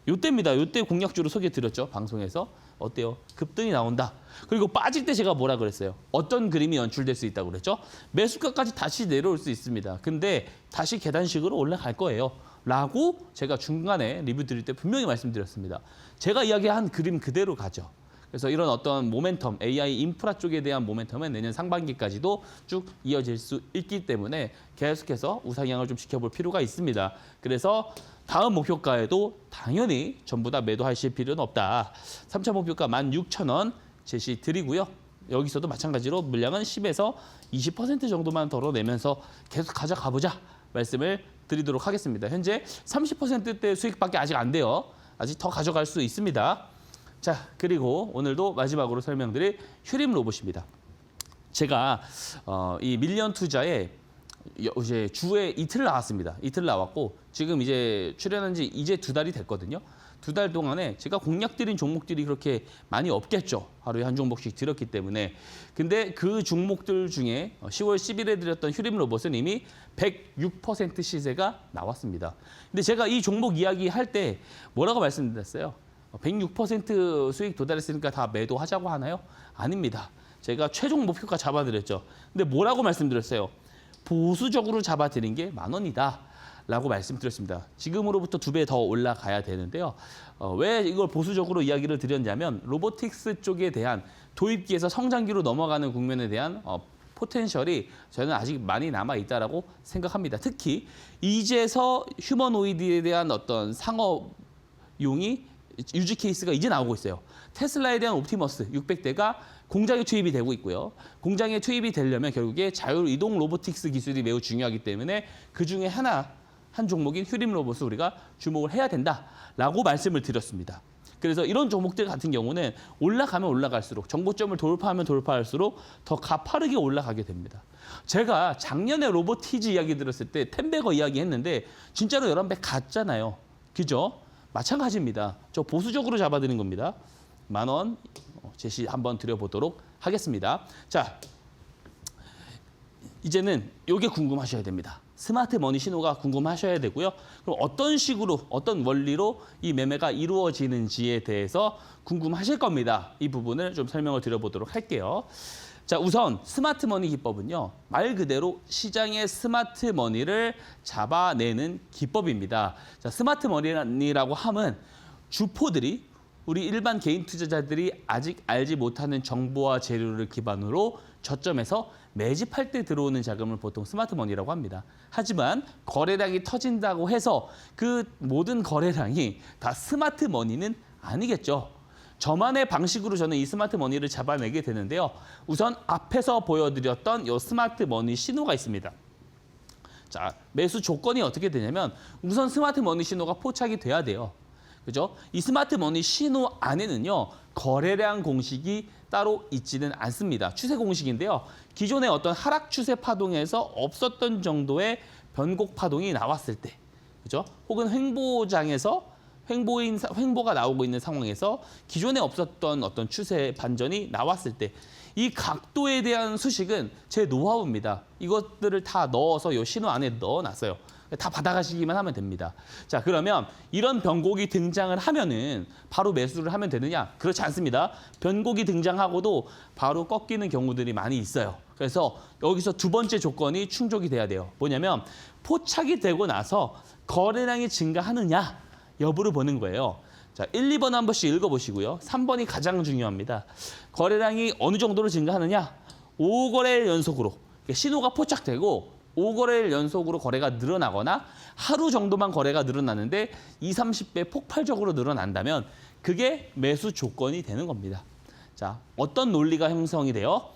요때입니다. 요때 공략주로 소개해드렸죠. 방송에서. 어때요? 급등이 나온다. 그리고 빠질 때 제가 뭐라 그랬어요? 어떤 그림이 연출될 수 있다고 그랬죠? 매수가까지 다시 내려올 수 있습니다. 근데 다시 계단식으로 올라갈 거예요. 라고 제가 중간에 리뷰 드릴 때 분명히 말씀드렸습니다. 제가 이야기한 그림 그대로 가죠. 그래서 이런 어떤 모멘텀, AI 인프라 쪽에 대한 모멘텀은 내년 상반기까지도 쭉 이어질 수 있기 때문에 계속해서 우상향을 좀 지켜볼 필요가 있습니다. 그래서 다음 목표가에도 당연히 전부 다 매도하실 필요는 없다. 3차 목표가 16,000원 제시 드리고요. 여기서도 마찬가지로 물량은 10에서 20% 정도만 덜어내면서 계속 가져가보자 말씀을 드리도록 하겠습니다. 현재 30%대 수익밖에 아직 안 돼요. 아직 더 가져갈 수 있습니다. 자, 그리고 오늘도 마지막으로 설명드릴 휴림 로봇입니다. 제가 이 밀리언 투자에 이제 주에 이틀 나왔습니다. 이틀 나왔고 지금 이제 출연한 지 이제 2달이 됐거든요. 2달 동안에 제가 공략 드린 종목들이 그렇게 많이 없겠죠. 하루에 한 종목씩 드렸기 때문에. 근데 그 종목들 중에 10월 10일에 드렸던 휴림 로봇은 이미 106% 시세가 나왔습니다. 근데 제가 이 종목 이야기할 때 뭐라고 말씀드렸어요? 106% 수익 도달했으니까 다 매도하자고 하나요? 아닙니다. 제가 최종 목표가 잡아드렸죠. 근데 뭐라고 말씀드렸어요? 보수적으로 잡아드린 게 10,000원이다. 라고 말씀드렸습니다. 지금으로부터 2배 더 올라가야 되는데요. 왜 이걸 보수적으로 이야기를 드렸냐면 로보틱스 쪽에 대한 도입기에서 성장기로 넘어가는 국면에 대한 포텐셜이 저는 아직 많이 남아있다고 생각합니다. 특히 이제서 휴머노이드에 대한 어떤 상업용이 유지 케이스가 이제 나오고 있어요. 테슬라에 대한 옵티머스 600대가 공장에 투입이 되고 있고요. 공장에 투입이 되려면 결국에 자율 이동 로보틱스 기술이 매우 중요하기 때문에 그중에 한 종목인 휴림 로봇을 우리가 주목을 해야 된다라고 말씀을 드렸습니다. 그래서 이런 종목들 같은 경우는 올라가면 올라갈수록 정고점을 돌파하면 돌파할수록 더 가파르게 올라가게 됩니다. 제가 작년에 로보티즈 이야기 들었을 때 텐베거 이야기 했는데 진짜로 11배 갔잖아요. 그죠? 마찬가지입니다. 저 보수적으로 잡아드는 겁니다. 10,000원 제시 한번 드려보도록 하겠습니다. 자, 이제는 이게 궁금하셔야 됩니다. 스마트 머니 신호가 궁금하셔야 되고요. 그럼 어떤 식으로, 어떤 원리로 이 매매가 이루어지는지에 대해서 궁금하실 겁니다. 이 부분을 좀 설명을 드려보도록 할게요. 자, 우선 스마트 머니 기법은요. 말 그대로 시장의 스마트 머니를 잡아내는 기법입니다. 자, 스마트 머니라고 함은 주포들이 우리 일반 개인 투자자들이 아직 알지 못하는 정보와 재료를 기반으로 저점에서 매집할 때 들어오는 자금을 보통 스마트 머니라고 합니다. 하지만 거래량이 터진다고 해서 그 모든 거래량이 다 스마트 머니는 아니겠죠. 저만의 방식으로 저는 이 스마트 머니를 잡아내게 되는데요. 우선 앞에서 보여드렸던 이 스마트 머니 신호가 있습니다. 자, 매수 조건이 어떻게 되냐면 우선 스마트 머니 신호가 포착이 돼야 돼요. 그죠? 이 스마트 머니 신호 안에는요. 거래량 공식이 따로 있지는 않습니다. 추세 공식인데요. 기존의 어떤 하락 추세 파동에서 없었던 정도의 변곡 파동이 나왔을 때, 그죠? 혹은 횡보장에서 횡보가 나오고 있는 상황에서 기존에 없었던 어떤 추세 반전이 나왔을 때, 이 각도에 대한 수식은 제 노하우입니다. 이것들을 다 넣어서 이 신호 안에 넣어놨어요. 다 받아가시기만 하면 됩니다. 자, 그러면 이런 변곡이 등장을 하면은 바로 매수를 하면 되느냐? 그렇지 않습니다. 변곡이 등장하고도 바로 꺾이는 경우들이 많이 있어요. 그래서 여기서 두 번째 조건이 충족이 돼야 돼요. 뭐냐면 포착이 되고 나서 거래량이 증가하느냐 여부를 보는 거예요. 자, 1, 2번 한 번씩 읽어보시고요. 3번이 가장 중요합니다. 거래량이 어느 정도로 증가하느냐? 5거래일 연속으로. 신호가 포착되고 5거래일 연속으로 거래가 늘어나거나 하루 정도만 거래가 늘어나는데 20, 30배 폭발적으로 늘어난다면 그게 매수 조건이 되는 겁니다. 자, 어떤 논리가 형성이 돼요?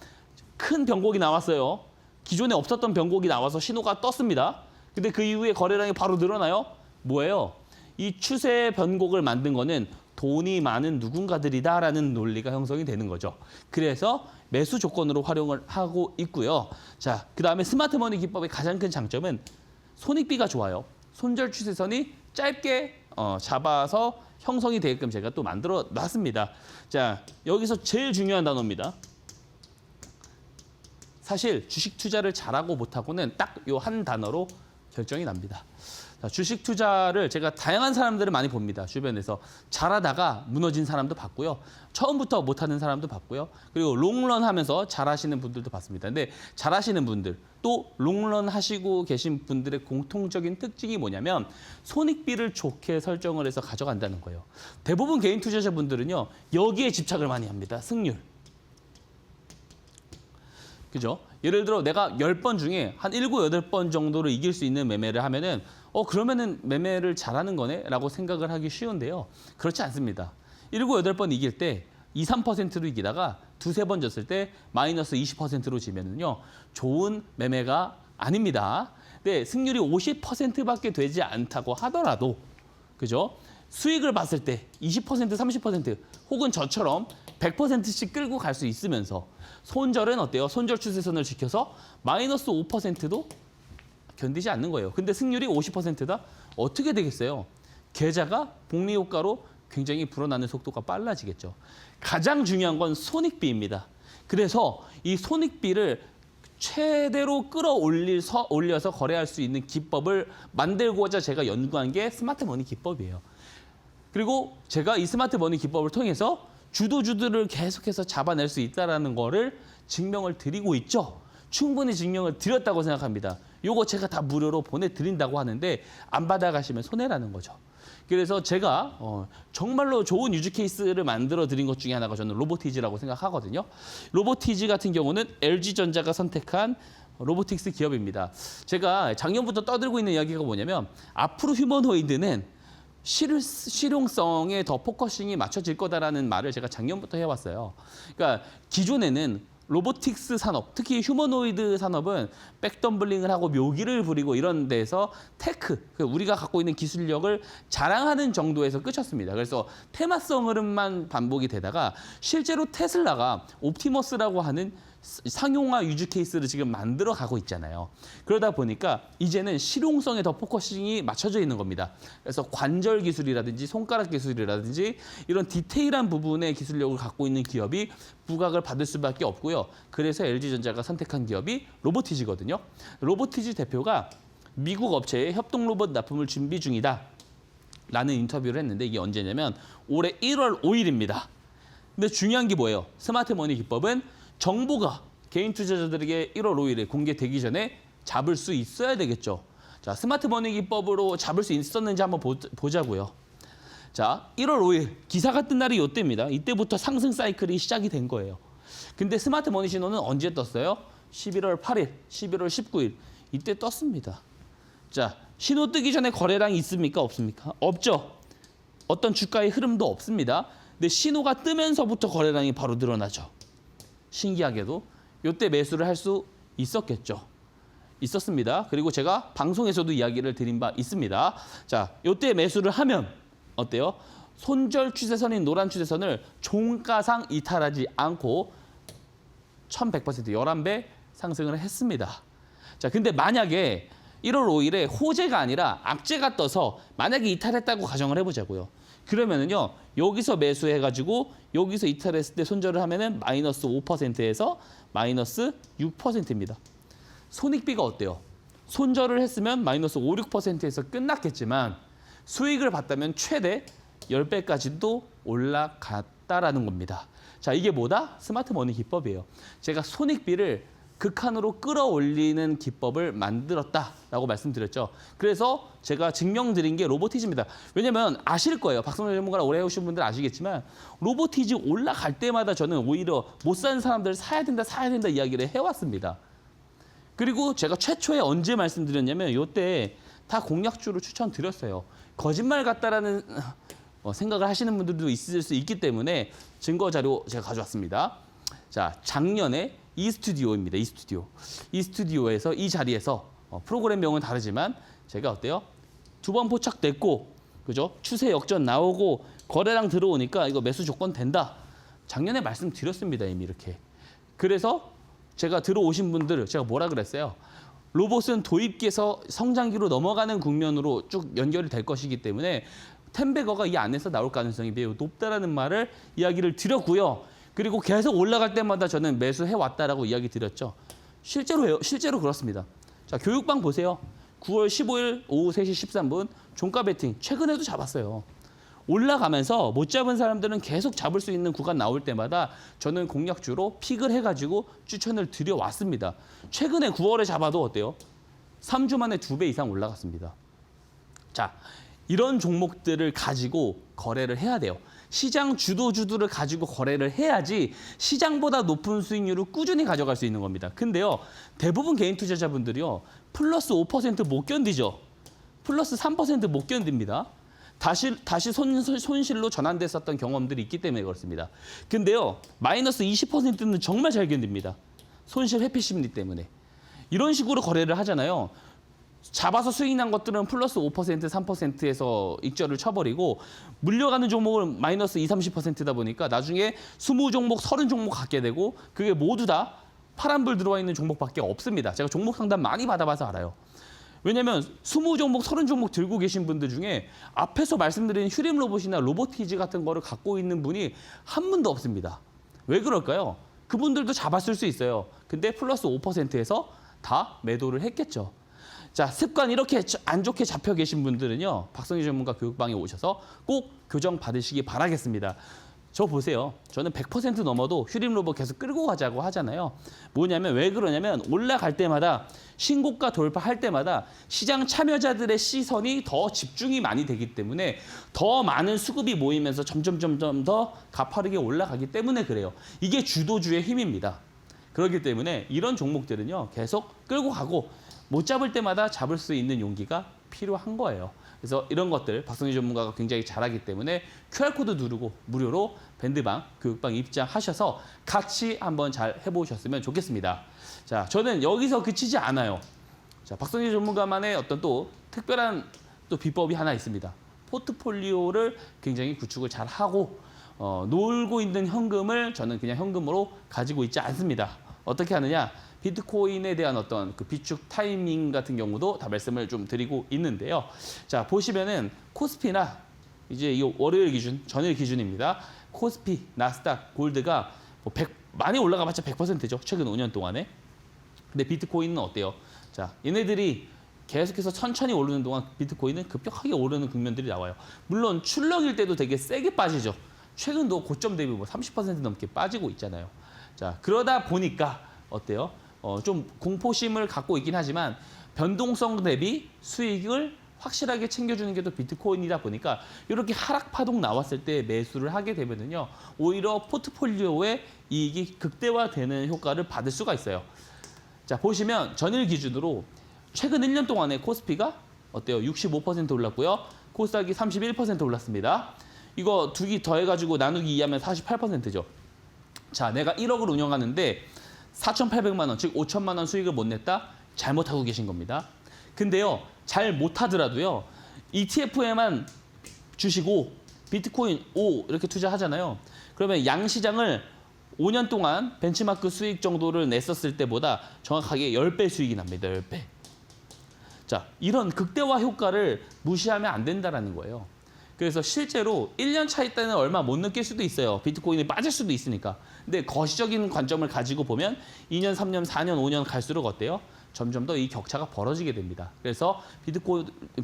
큰 변곡이 나왔어요. 기존에 없었던 변곡이 나와서 신호가 떴습니다. 근데 그 이후에 거래량이 바로 늘어나요? 뭐예요? 이 추세 변곡을 만든 거는 돈이 많은 누군가들이다라는 논리가 형성이 되는 거죠. 그래서 매수 조건으로 활용을 하고 있고요. 자, 그다음에 스마트 머니 기법의 가장 큰 장점은 손익비가 좋아요. 손절 추세선이 짧게 잡아서 형성이 되게끔 제가 또 만들어 놨습니다. 자, 여기서 제일 중요한 단어입니다. 사실 주식 투자를 잘하고 못하고는 딱 요 한 단어로 결정이 납니다. 자, 주식 투자를 제가 다양한 사람들을 많이 봅니다. 주변에서 잘하다가 무너진 사람도 봤고요. 처음부터 못하는 사람도 봤고요. 그리고 롱런 하면서 잘하시는 분들도 봤습니다. 근데 잘하시는 분들 또 롱런 하시고 계신 분들의 공통적인 특징이 뭐냐면 손익비를 좋게 설정을 해서 가져간다는 거예요. 대부분 개인 투자자분들은요. 여기에 집착을 많이 합니다. 승률. 그죠? 예를 들어 내가 10번 중에 한 7, 8번 정도를 이길 수 있는 매매를 하면은 그러면은 매매를 잘하는 거네 라고 생각을 하기 쉬운데요. 그렇지 않습니다. 7, 8번 이길 때 2, 3%로 이기다가 2, 3번 졌을 때 마이너스 20%로 지면은요. 좋은 매매가 아닙니다. 근데 승률이 50%밖에 되지 않다고 하더라도 그죠? 수익을 봤을 때 20%, 30% 혹은 저처럼 100%씩 끌고 갈 수 있으면서 손절은 어때요? 손절 추세선을 지켜서 마이너스 5%도 견디지 않는 거예요. 근데 승률이 50%다? 어떻게 되겠어요? 계좌가 복리 효과로 굉장히 불어나는 속도가 빨라지겠죠. 가장 중요한 건 손익비입니다. 그래서 이 손익비를 최대로 올려서 거래할 수 있는 기법을 만들고자 제가 연구한 게 스마트 머니 기법이에요. 그리고 제가 이 스마트 머니 기법을 통해서 주도주들을 계속해서 잡아낼 수 있다는 거를 증명을 드리고 있죠. 충분히 증명을 드렸다고 생각합니다. 요거 제가 다 무료로 보내드린다고 하는데 안 받아가시면 손해라는 거죠. 그래서 제가 정말로 좋은 유즈 케이스를 만들어 드린 것 중에 하나가 저는 로보티즈라고 생각하거든요. 로보티즈 같은 경우는 LG전자가 선택한 로보틱스 기업입니다. 제가 작년부터 떠들고 있는 이야기가 뭐냐면 앞으로 휴머노이드는 실용성에 더 포커싱이 맞춰질 거다라는 말을 제가 작년부터 해왔어요. 그러니까 기존에는 로보틱스 산업, 특히 휴머노이드 산업은 백덤블링을 하고 묘기를 부리고 이런 데서 테크, 우리가 갖고 있는 기술력을 자랑하는 정도에서 끝이었습니다. 그래서 테마성 흐름만 반복이 되다가 실제로 테슬라가 옵티머스라고 하는 상용화 유즈 케이스를 지금 만들어 가고 있잖아요. 그러다 보니까 이제는 실용성에 더 포커싱이 맞춰져 있는 겁니다. 그래서 관절 기술이라든지 손가락 기술이라든지 이런 디테일한 부분의 기술력을 갖고 있는 기업이 부각을 받을 수밖에 없고요. 그래서 LG전자가 선택한 기업이 로보티지거든요. 로보티지 대표가 미국 업체에 협동 로봇 납품을 준비 중이다 라는 인터뷰를 했는데 이게 언제냐면 올해 1월 5일입니다. 근데 중요한 게 뭐예요? 스마트머니 기법은 정보가 개인 투자자들에게 1월 5일에 공개되기 전에 잡을 수 있어야 되겠죠. 자, 스마트머니 기법으로 잡을 수 있었는지 한번 보자고요. 자, 1월 5일 기사가 뜬 날이 이때입니다. 이때부터 상승 사이클이 시작이 된 거예요. 근데 스마트머니 신호는 언제 떴어요? 11월 8일, 11월 19일 이때 떴습니다. 자, 신호 뜨기 전에 거래량이 있습니까? 없습니까? 없죠. 어떤 주가의 흐름도 없습니다. 근데 신호가 뜨면서부터 거래량이 바로 늘어나죠. 신기하게도 이때 매수를 할 수 있었겠죠. 있었습니다. 그리고 제가 방송에서도 이야기를 드린 바 있습니다. 자, 이때 매수를 하면 어때요? 손절 추세선인 노란 추세선을 종가상 이탈하지 않고 1100% 11배 상승을 했습니다. 자, 근데 만약에 1월 5일에 호재가 아니라 악재가 떠서 만약에 이탈했다고 가정을 해보자고요. 그러면은요, 여기서 매수해가지고 여기서 이탈했을 때 손절을 하면은 마이너스 5%에서 마이너스 6%입니다. 손익비가 어때요? 손절을 했으면 마이너스 5, 6%에서 끝났겠지만 수익을 봤다면 최대 10배까지도 올라갔다라는 겁니다. 자, 이게 뭐다? 스마트머니 기법이에요. 제가 손익비를 극한으로 끌어올리는 기법을 만들었다라고 말씀드렸죠. 그래서 제가 증명드린 게 로보티지입니다. 왜냐면 아실 거예요. 박성재 전문가랑 오래 해오신 분들 아시겠지만 로보티지 올라갈 때마다 저는 오히려 못 사는 사람들 사야 된다 이야기를 해왔습니다. 그리고 제가 최초에 언제 말씀드렸냐면 이때 다 공략주를 추천드렸어요. 거짓말 같다라는 생각을 하시는 분들도 있을 수 있기 때문에 증거 자료 제가 가져왔습니다. 자, 작년에 이스튜디오입니다. 이스튜디오에서 이 자리에서 프로그램명은 다르지만 제가 어때요? 2번 포착됐고, 그죠? 추세 역전 나오고 거래량 들어오니까 이거 매수 조건 된다. 작년에 말씀드렸습니다. 이미 이렇게. 그래서 제가 들어오신 분들 제가 뭐라 그랬어요? 로봇은 도입기에서 성장기로 넘어가는 국면으로 쭉 연결이 될 것이기 때문에 텐베거가 이 안에서 나올 가능성이 매우 높다라는 말을 이야기를 드렸고요. 그리고 계속 올라갈 때마다 저는 매수해왔다라고 이야기 드렸죠. 실제로 그렇습니다. 자, 교육방 보세요. 9월 15일 오후 3시 13분 종가 베팅 최근에도 잡았어요. 올라가면서 못 잡은 사람들은 계속 잡을 수 있는 구간 나올 때마다 저는 공략주로 픽을 해가지고 추천을 드려왔습니다. 최근에 9월에 잡아도 어때요? 3주 만에 2배 이상 올라갔습니다. 자, 이런 종목들을 가지고 거래를 해야 돼요. 시장 주도주들을 가지고 거래를 해야지 시장보다 높은 수익률을 꾸준히 가져갈 수 있는 겁니다. 근데요, 대부분 개인 투자자분들이요, 플러스 5% 못 견디죠. 플러스 3% 못 견딥니다. 다시 손실로 전환됐었던 경험들이 있기 때문에 그렇습니다. 근데요, 마이너스 20%는 정말 잘 견딥니다. 손실 회피 심리 때문에. 이런 식으로 거래를 하잖아요. 잡아서 수익 난 것들은 플러스 5%, 3%에서 익절을 쳐버리고 물려가는 종목은 마이너스 20, 30%다 보니까 나중에 20종목, 30종목 갖게 되고 그게 모두 다 파란불 들어와 있는 종목밖에 없습니다. 제가 종목 상담 많이 받아봐서 알아요. 왜냐면 20종목, 30종목 들고 계신 분들 중에 앞에서 말씀드린 휴림 로봇이나 로보티지 같은 거를 갖고 있는 분이 한 분도 없습니다. 왜 그럴까요? 그분들도 잡았을 수 있어요. 근데 플러스 5%에서 다 매도를 했겠죠. 자, 습관 이렇게 안 좋게 잡혀 계신 분들은요, 박성희 전문가 교육방에 오셔서 꼭 교정 받으시기 바라겠습니다. 저 보세요. 저는 100% 넘어도 휴림 로봇 계속 끌고 가자고 하잖아요. 뭐냐면 왜 그러냐면 올라갈 때마다 신고가 돌파할 때마다 시장 참여자들의 시선이 더 집중이 많이 되기 때문에 더 많은 수급이 모이면서 점점 더 가파르게 올라가기 때문에 그래요. 이게 주도주의 힘입니다. 그렇기 때문에 이런 종목들은요, 계속 끌고 가고 못 잡을 때마다 잡을 수 있는 용기가 필요한 거예요. 그래서 이런 것들 박성재 전문가가 굉장히 잘하기 때문에 QR코드 누르고 무료로 밴드방, 교육방 입장하셔서 같이 한번 잘 해보셨으면 좋겠습니다. 자, 저는 여기서 그치지 않아요. 자, 박성재 전문가만의 어떤 또 특별한 또 비법이 하나 있습니다. 포트폴리오를 굉장히 구축을 잘 하고 놀고 있는 현금을 저는 그냥 현금으로 가지고 있지 않습니다. 어떻게 하느냐? 비트코인에 대한 어떤 그 비축 타이밍 같은 경우도 다 말씀을 좀 드리고 있는데요. 자, 보시면은 코스피나 이제 이 월요일 기준, 전일 기준입니다. 코스피, 나스닥, 골드가 뭐 많이 올라가봤자 100%죠. 최근 5년 동안에. 근데 비트코인은 어때요? 자, 얘네들이 계속해서 천천히 오르는 동안 비트코인은 급격하게 오르는 국면들이 나와요. 물론 출렁일 때도 되게 세게 빠지죠. 최근도 고점 대비 뭐 30% 넘게 빠지고 있잖아요. 자, 그러다 보니까 어때요? 좀 공포심을 갖고 있긴 하지만 변동성 대비 수익을 확실하게 챙겨주는 게 또 비트코인이다 보니까 이렇게 하락 파동 나왔을 때 매수를 하게 되면은요, 오히려 포트폴리오의 이익이 극대화되는 효과를 받을 수가 있어요. 자, 보시면 전일 기준으로 최근 1년 동안에 코스피가 어때요? 65% 올랐고요. 코스닥이 31% 올랐습니다. 이거 두 개 더해가지고 나누기 2하면 48%죠. 자, 내가 1억을 운영하는데 4,800만 원, 즉 5천만 원 수익을 못 냈다? 잘못하고 계신 겁니다. 근데요, 잘 못하더라도요, ETF에만 주시고 비트코인 5 이렇게 투자하잖아요. 그러면 양시장을 5년 동안 벤치마크 수익 정도를 냈었을 때보다 정확하게 10배 수익이 납니다. 10배. 자, 이런 극대화 효과를 무시하면 안 된다는 거예요. 그래서 실제로 1년 차이 때는 얼마 못 느낄 수도 있어요. 비트코인이 빠질 수도 있으니까. 근데 거시적인 관점을 가지고 보면 2년, 3년, 4년, 5년 갈수록 어때요? 점점 더 이 격차가 벌어지게 됩니다. 그래서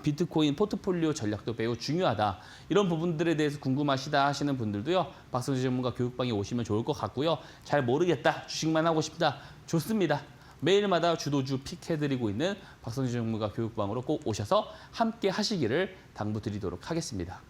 비트코인 포트폴리오 전략도 매우 중요하다. 이런 부분들에 대해서 궁금하시다 하시는 분들도요, 박성재 전문가 교육방에 오시면 좋을 것 같고요. 잘 모르겠다, 주식만 하고 싶다, 좋습니다. 매일마다 주도주 픽해드리고 있는 박성재 전문가 교육방으로 꼭 오셔서 함께 하시기를 당부드리도록 하겠습니다.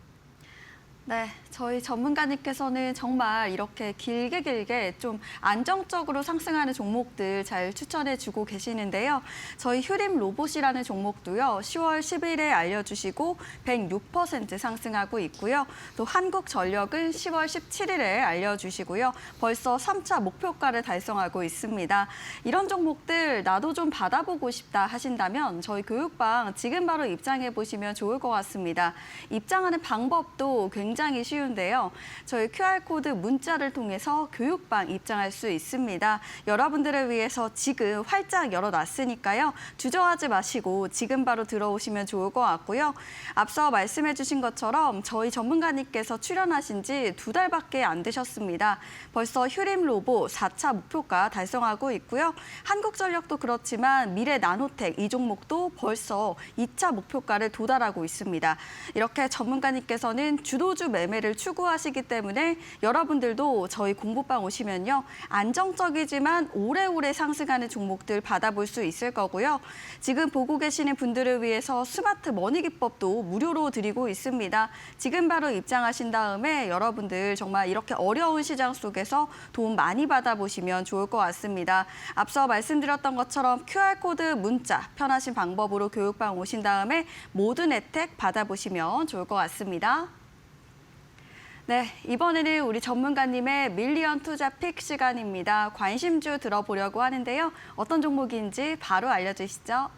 네, 저희 전문가님께서는 정말 이렇게 길게 좀 안정적으로 상승하는 종목들 잘 추천해주고 계시는데요. 저희 휴림 로봇이라는 종목도요, 10월 10일에 알려주시고 106% 상승하고 있고요. 또 한국전력은 10월 17일에 알려주시고요. 벌써 3차 목표가를 달성하고 있습니다. 이런 종목들 나도 좀 받아보고 싶다 하신다면 저희 교육방 지금 바로 입장해 보시면 좋을 것 같습니다. 입장하는 방법도 굉장히 쉬운데요. 저희 QR코드 문자를 통해서 교육방 입장할 수 있습니다. 여러분들을 위해서 지금 활짝 열어놨으니까요. 주저하지 마시고 지금 바로 들어오시면 좋을 것 같고요. 앞서 말씀해 주신 것처럼 저희 전문가님께서 출연하신 지 2달밖에 안 되셨습니다. 벌써 휴림 로봇 4차 목표가 달성하고 있고요. 한국전력도 그렇지만 미래 나노텍 이 종목도 벌써 2차 목표가를 도달하고 있습니다. 이렇게 전문가님께서는 주도주 매매를 추구하시기 때문에 여러분들도 저희 공부방 오시면요, 안정적이지만 오래오래 상승하는 종목들 받아볼 수 있을 거고요. 지금 보고 계시는 분들을 위해서 스마트 머니 기법도 무료로 드리고 있습니다. 지금 바로 입장하신 다음에 여러분들 정말 이렇게 어려운 시장 속에서 도움 많이 받아보시면 좋을 것 같습니다. 앞서 말씀드렸던 것처럼 QR코드 문자 편하신 방법으로 교육방 오신 다음에 모든 혜택 받아보시면 좋을 것 같습니다. 네, 이번에는 우리 전문가님의 밀리언 투자 픽 시간입니다. 관심주 들어보려고 하는데요. 어떤 종목인지 바로 알려주시죠.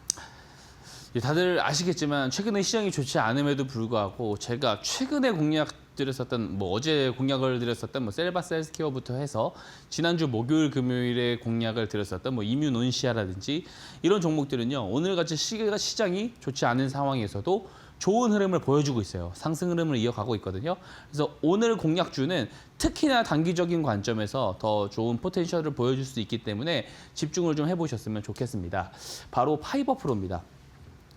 다들 아시겠지만 최근에 시장이 좋지 않음에도 불구하고 제가 최근에 공약드렸었던 어제 공약을 드렸었던 셀바 셀스케어부터 해서 지난주 목요일 금요일에 공약을 드렸었던 이뮤논시아라든지 이런 종목들은요, 오늘같이 시장이 좋지 않은 상황에서도 좋은 흐름을 보여주고 있어요. 상승 흐름을 이어가고 있거든요. 그래서 오늘 공약주는 특히나 단기적인 관점에서 더 좋은 포텐셜을 보여줄 수 있기 때문에 집중을 좀 해보셨으면 좋겠습니다. 바로 파이버프로입니다.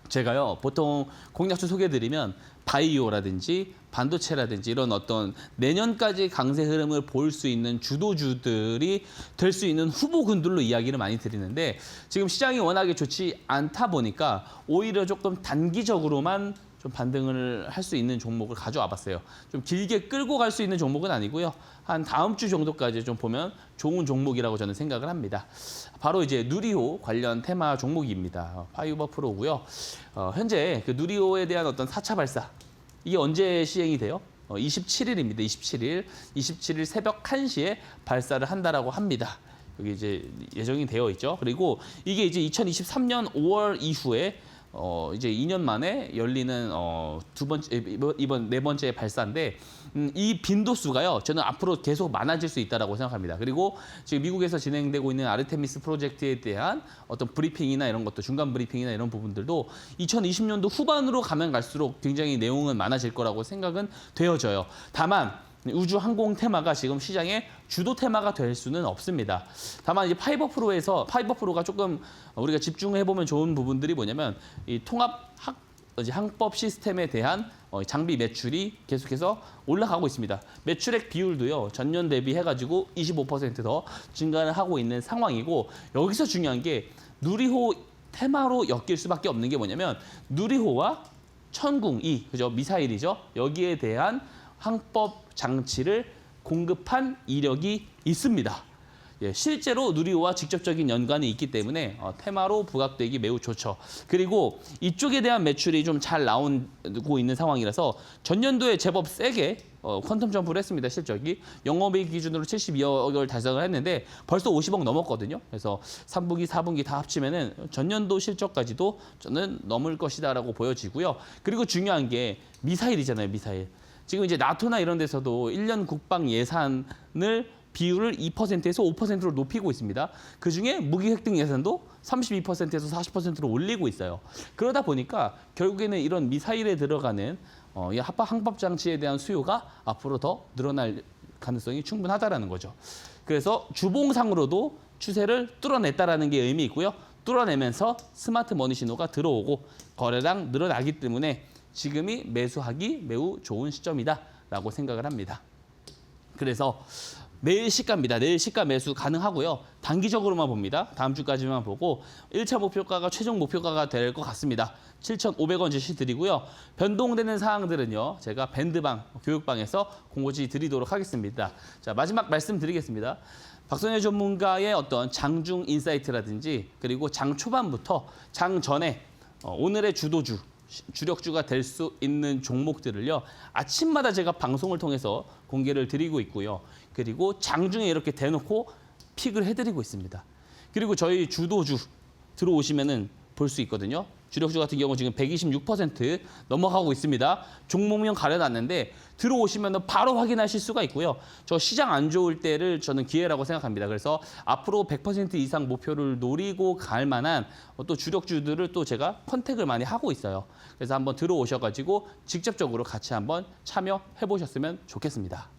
제가요, 보통 공약주 소개해드리면 바이오라든지 반도체라든지 이런 어떤 내년까지 강세 흐름을 볼 수 있는 주도주들이 될 수 있는 후보군들로 이야기를 많이 드리는데 지금 시장이 워낙에 좋지 않다 보니까 오히려 조금 단기적으로만 좀 반등을 할 수 있는 종목을 가져와 봤어요. 좀 길게 끌고 갈 수 있는 종목은 아니고요. 한 다음 주 정도까지 좀 보면 좋은 종목이라고 저는 생각을 합니다. 바로 이제 누리호 관련 테마 종목입니다. 파이버 프로고요. 현재 그 누리호에 대한 어떤 4차 발사, 이게 언제 시행이 돼요? 27일입니다. 27일 새벽 1시에 발사를 한다라고 합니다. 여기 이제 예정이 되어 있죠. 그리고 이게 이제 2023년 5월 이후에 이제 2년 만에 열리는 두 번째 이번 네 번째 발사인데 이 빈도수가요. 저는 앞으로 계속 많아질 수 있다라고 생각합니다. 그리고 지금 미국에서 진행되고 있는 아르테미스 프로젝트에 대한 어떤 브리핑이나 이런 것도 중간 브리핑이나 이런 부분들도 2020년도 후반으로 가면 갈수록 굉장히 내용은 많아질 거라고 생각은 되어져요. 다만 우주 항공 테마가 지금 시장의 주도 테마가 될 수는 없습니다. 다만 이제 파이버 프로가 조금 우리가 집중해 보면 좋은 부분들이 뭐냐면 이 통합 항법 시스템에 대한 장비 매출이 계속해서 올라가고 있습니다. 매출액 비율도요, 전년 대비 해가지고 25% 더 증가를 하고 있는 상황이고, 여기서 중요한 게 누리호 테마로 엮일 수밖에 없는 게 뭐냐면 누리호와 천궁-2, 그죠? 미사일이죠. 여기에 대한 항법 장치를 공급한 이력이 있습니다. 예, 실제로 누리호와 직접적인 연관이 있기 때문에 테마로 부각되기 매우 좋죠. 그리고 이쪽에 대한 매출이 좀 잘 나오고 있는 상황이라서 전년도에 제법 세게 퀀텀 점프를 했습니다. 실적이 영업이익 기준으로 72억을 달성을 했는데 벌써 50억 넘었거든요. 그래서 3분기, 4분기 다 합치면은 전년도 실적까지도 저는 넘을 것이다라고 보여지고요. 그리고 중요한 게 미사일이잖아요. 미사일. 지금 이제 나토나 이런 데서도 1년 국방 예산을 비율을 2%에서 5%로 높이고 있습니다. 그중에 무기 획득 예산도 32%에서 40%로 올리고 있어요. 그러다 보니까 결국에는 이런 미사일에 들어가는 이 항법 장치에 대한 수요가 앞으로 더 늘어날 가능성이 충분하다라는 거죠. 그래서 주봉상으로도 추세를 뚫어냈다라는 게 의미 있고요. 뚫어내면서 스마트 머니 신호가 들어오고 거래량 늘어나기 때문에 지금이 매수하기 매우 좋은 시점이다라고 생각을 합니다. 그래서 내일 시가입니다. 내일 시가 매수 가능하고요. 단기적으로만 봅니다. 다음 주까지만 보고 1차 목표가가 최종 목표가가 될 것 같습니다. 7,500원 제시드리고요. 변동되는 사항들은요, 제가 밴드방, 교육방에서 공고지 드리도록 하겠습니다. 자, 마지막 말씀드리겠습니다. 박선혜 전문가의 어떤 장중 인사이트라든지 그리고 장 초반부터 장 전에 오늘의 주력주가 될 수 있는 종목들을요, 아침마다 제가 방송을 통해서 공개를 드리고 있고요. 그리고 장중에 이렇게 대놓고 픽을 해드리고 있습니다. 그리고 저희 주도주 들어오시면은 볼 수 있거든요. 주력주 같은 경우 지금 126% 넘어가고 있습니다. 종목명 가려놨는데 들어오시면 바로 확인하실 수가 있고요. 저 시장 안 좋을 때를 저는 기회라고 생각합니다. 그래서 앞으로 100% 이상 목표를 노리고 갈 만한 또 주력주들을 또 제가 컨택을 많이 하고 있어요. 그래서 한번 들어오셔가지고 직접적으로 같이 한번 참여해 보셨으면 좋겠습니다.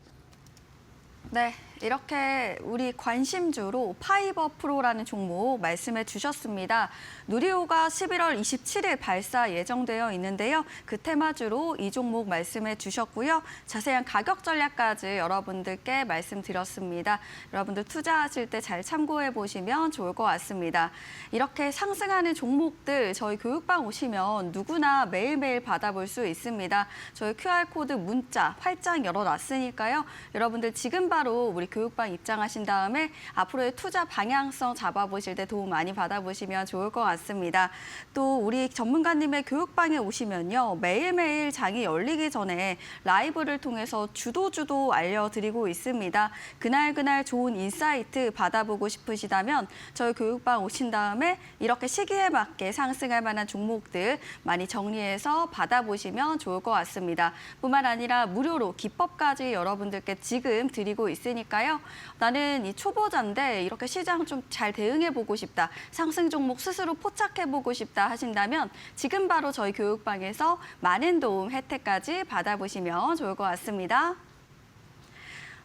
네, 이렇게 우리 관심주로 파이버 프로라는 종목 말씀해 주셨습니다. 누리호가 11월 27일 발사 예정되어 있는데요. 그 테마주로 이 종목 말씀해 주셨고요. 자세한 가격 전략까지 여러분들께 말씀드렸습니다. 여러분들 투자하실 때 잘 참고해 보시면 좋을 것 같습니다. 이렇게 상승하는 종목들 저희 교육방 오시면 누구나 매일매일 받아볼 수 있습니다. 저희 QR코드 문자 활짝 열어놨으니까요. 여러분들 지금 바로 우리 교육방 입장하신 다음에 앞으로의 투자 방향성 잡아보실 때 도움 많이 받아보시면 좋을 것 같습니다. 또 우리 전문가님의 교육방에 오시면요. 매일매일 장이 열리기 전에 라이브를 통해서 주도주도 알려드리고 있습니다. 그날 좋은 인사이트 받아보고 싶으시다면 저희 교육방 오신 다음에 이렇게 시기에 맞게 상승할 만한 종목들 많이 정리해서 받아보시면 좋을 것 같습니다. 뿐만 아니라 무료로 기법까지 여러분들께 지금 드리고 있으니까요. 나는 이 초보자인데 이렇게 시장 좀 잘 대응해보고 싶다. 상승 종목 스스로 포착해보고 싶다 하신다면 지금 바로 저희 교육방에서 많은 도움, 혜택까지 받아보시면 좋을 것 같습니다.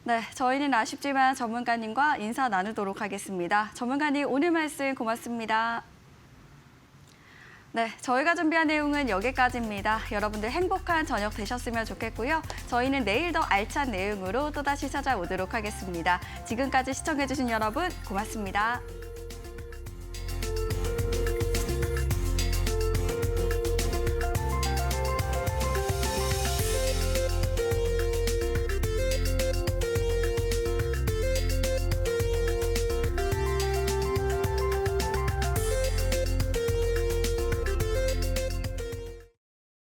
네, 저희는 아쉽지만 전문가님과 인사 나누도록 하겠습니다. 전문가님 오늘 말씀 고맙습니다. 네, 저희가 준비한 내용은 여기까지입니다. 여러분들 행복한 저녁 되셨으면 좋겠고요. 저희는 내일 더 알찬 내용으로 또다시 찾아오도록 하겠습니다. 지금까지 시청해주신 여러분 고맙습니다.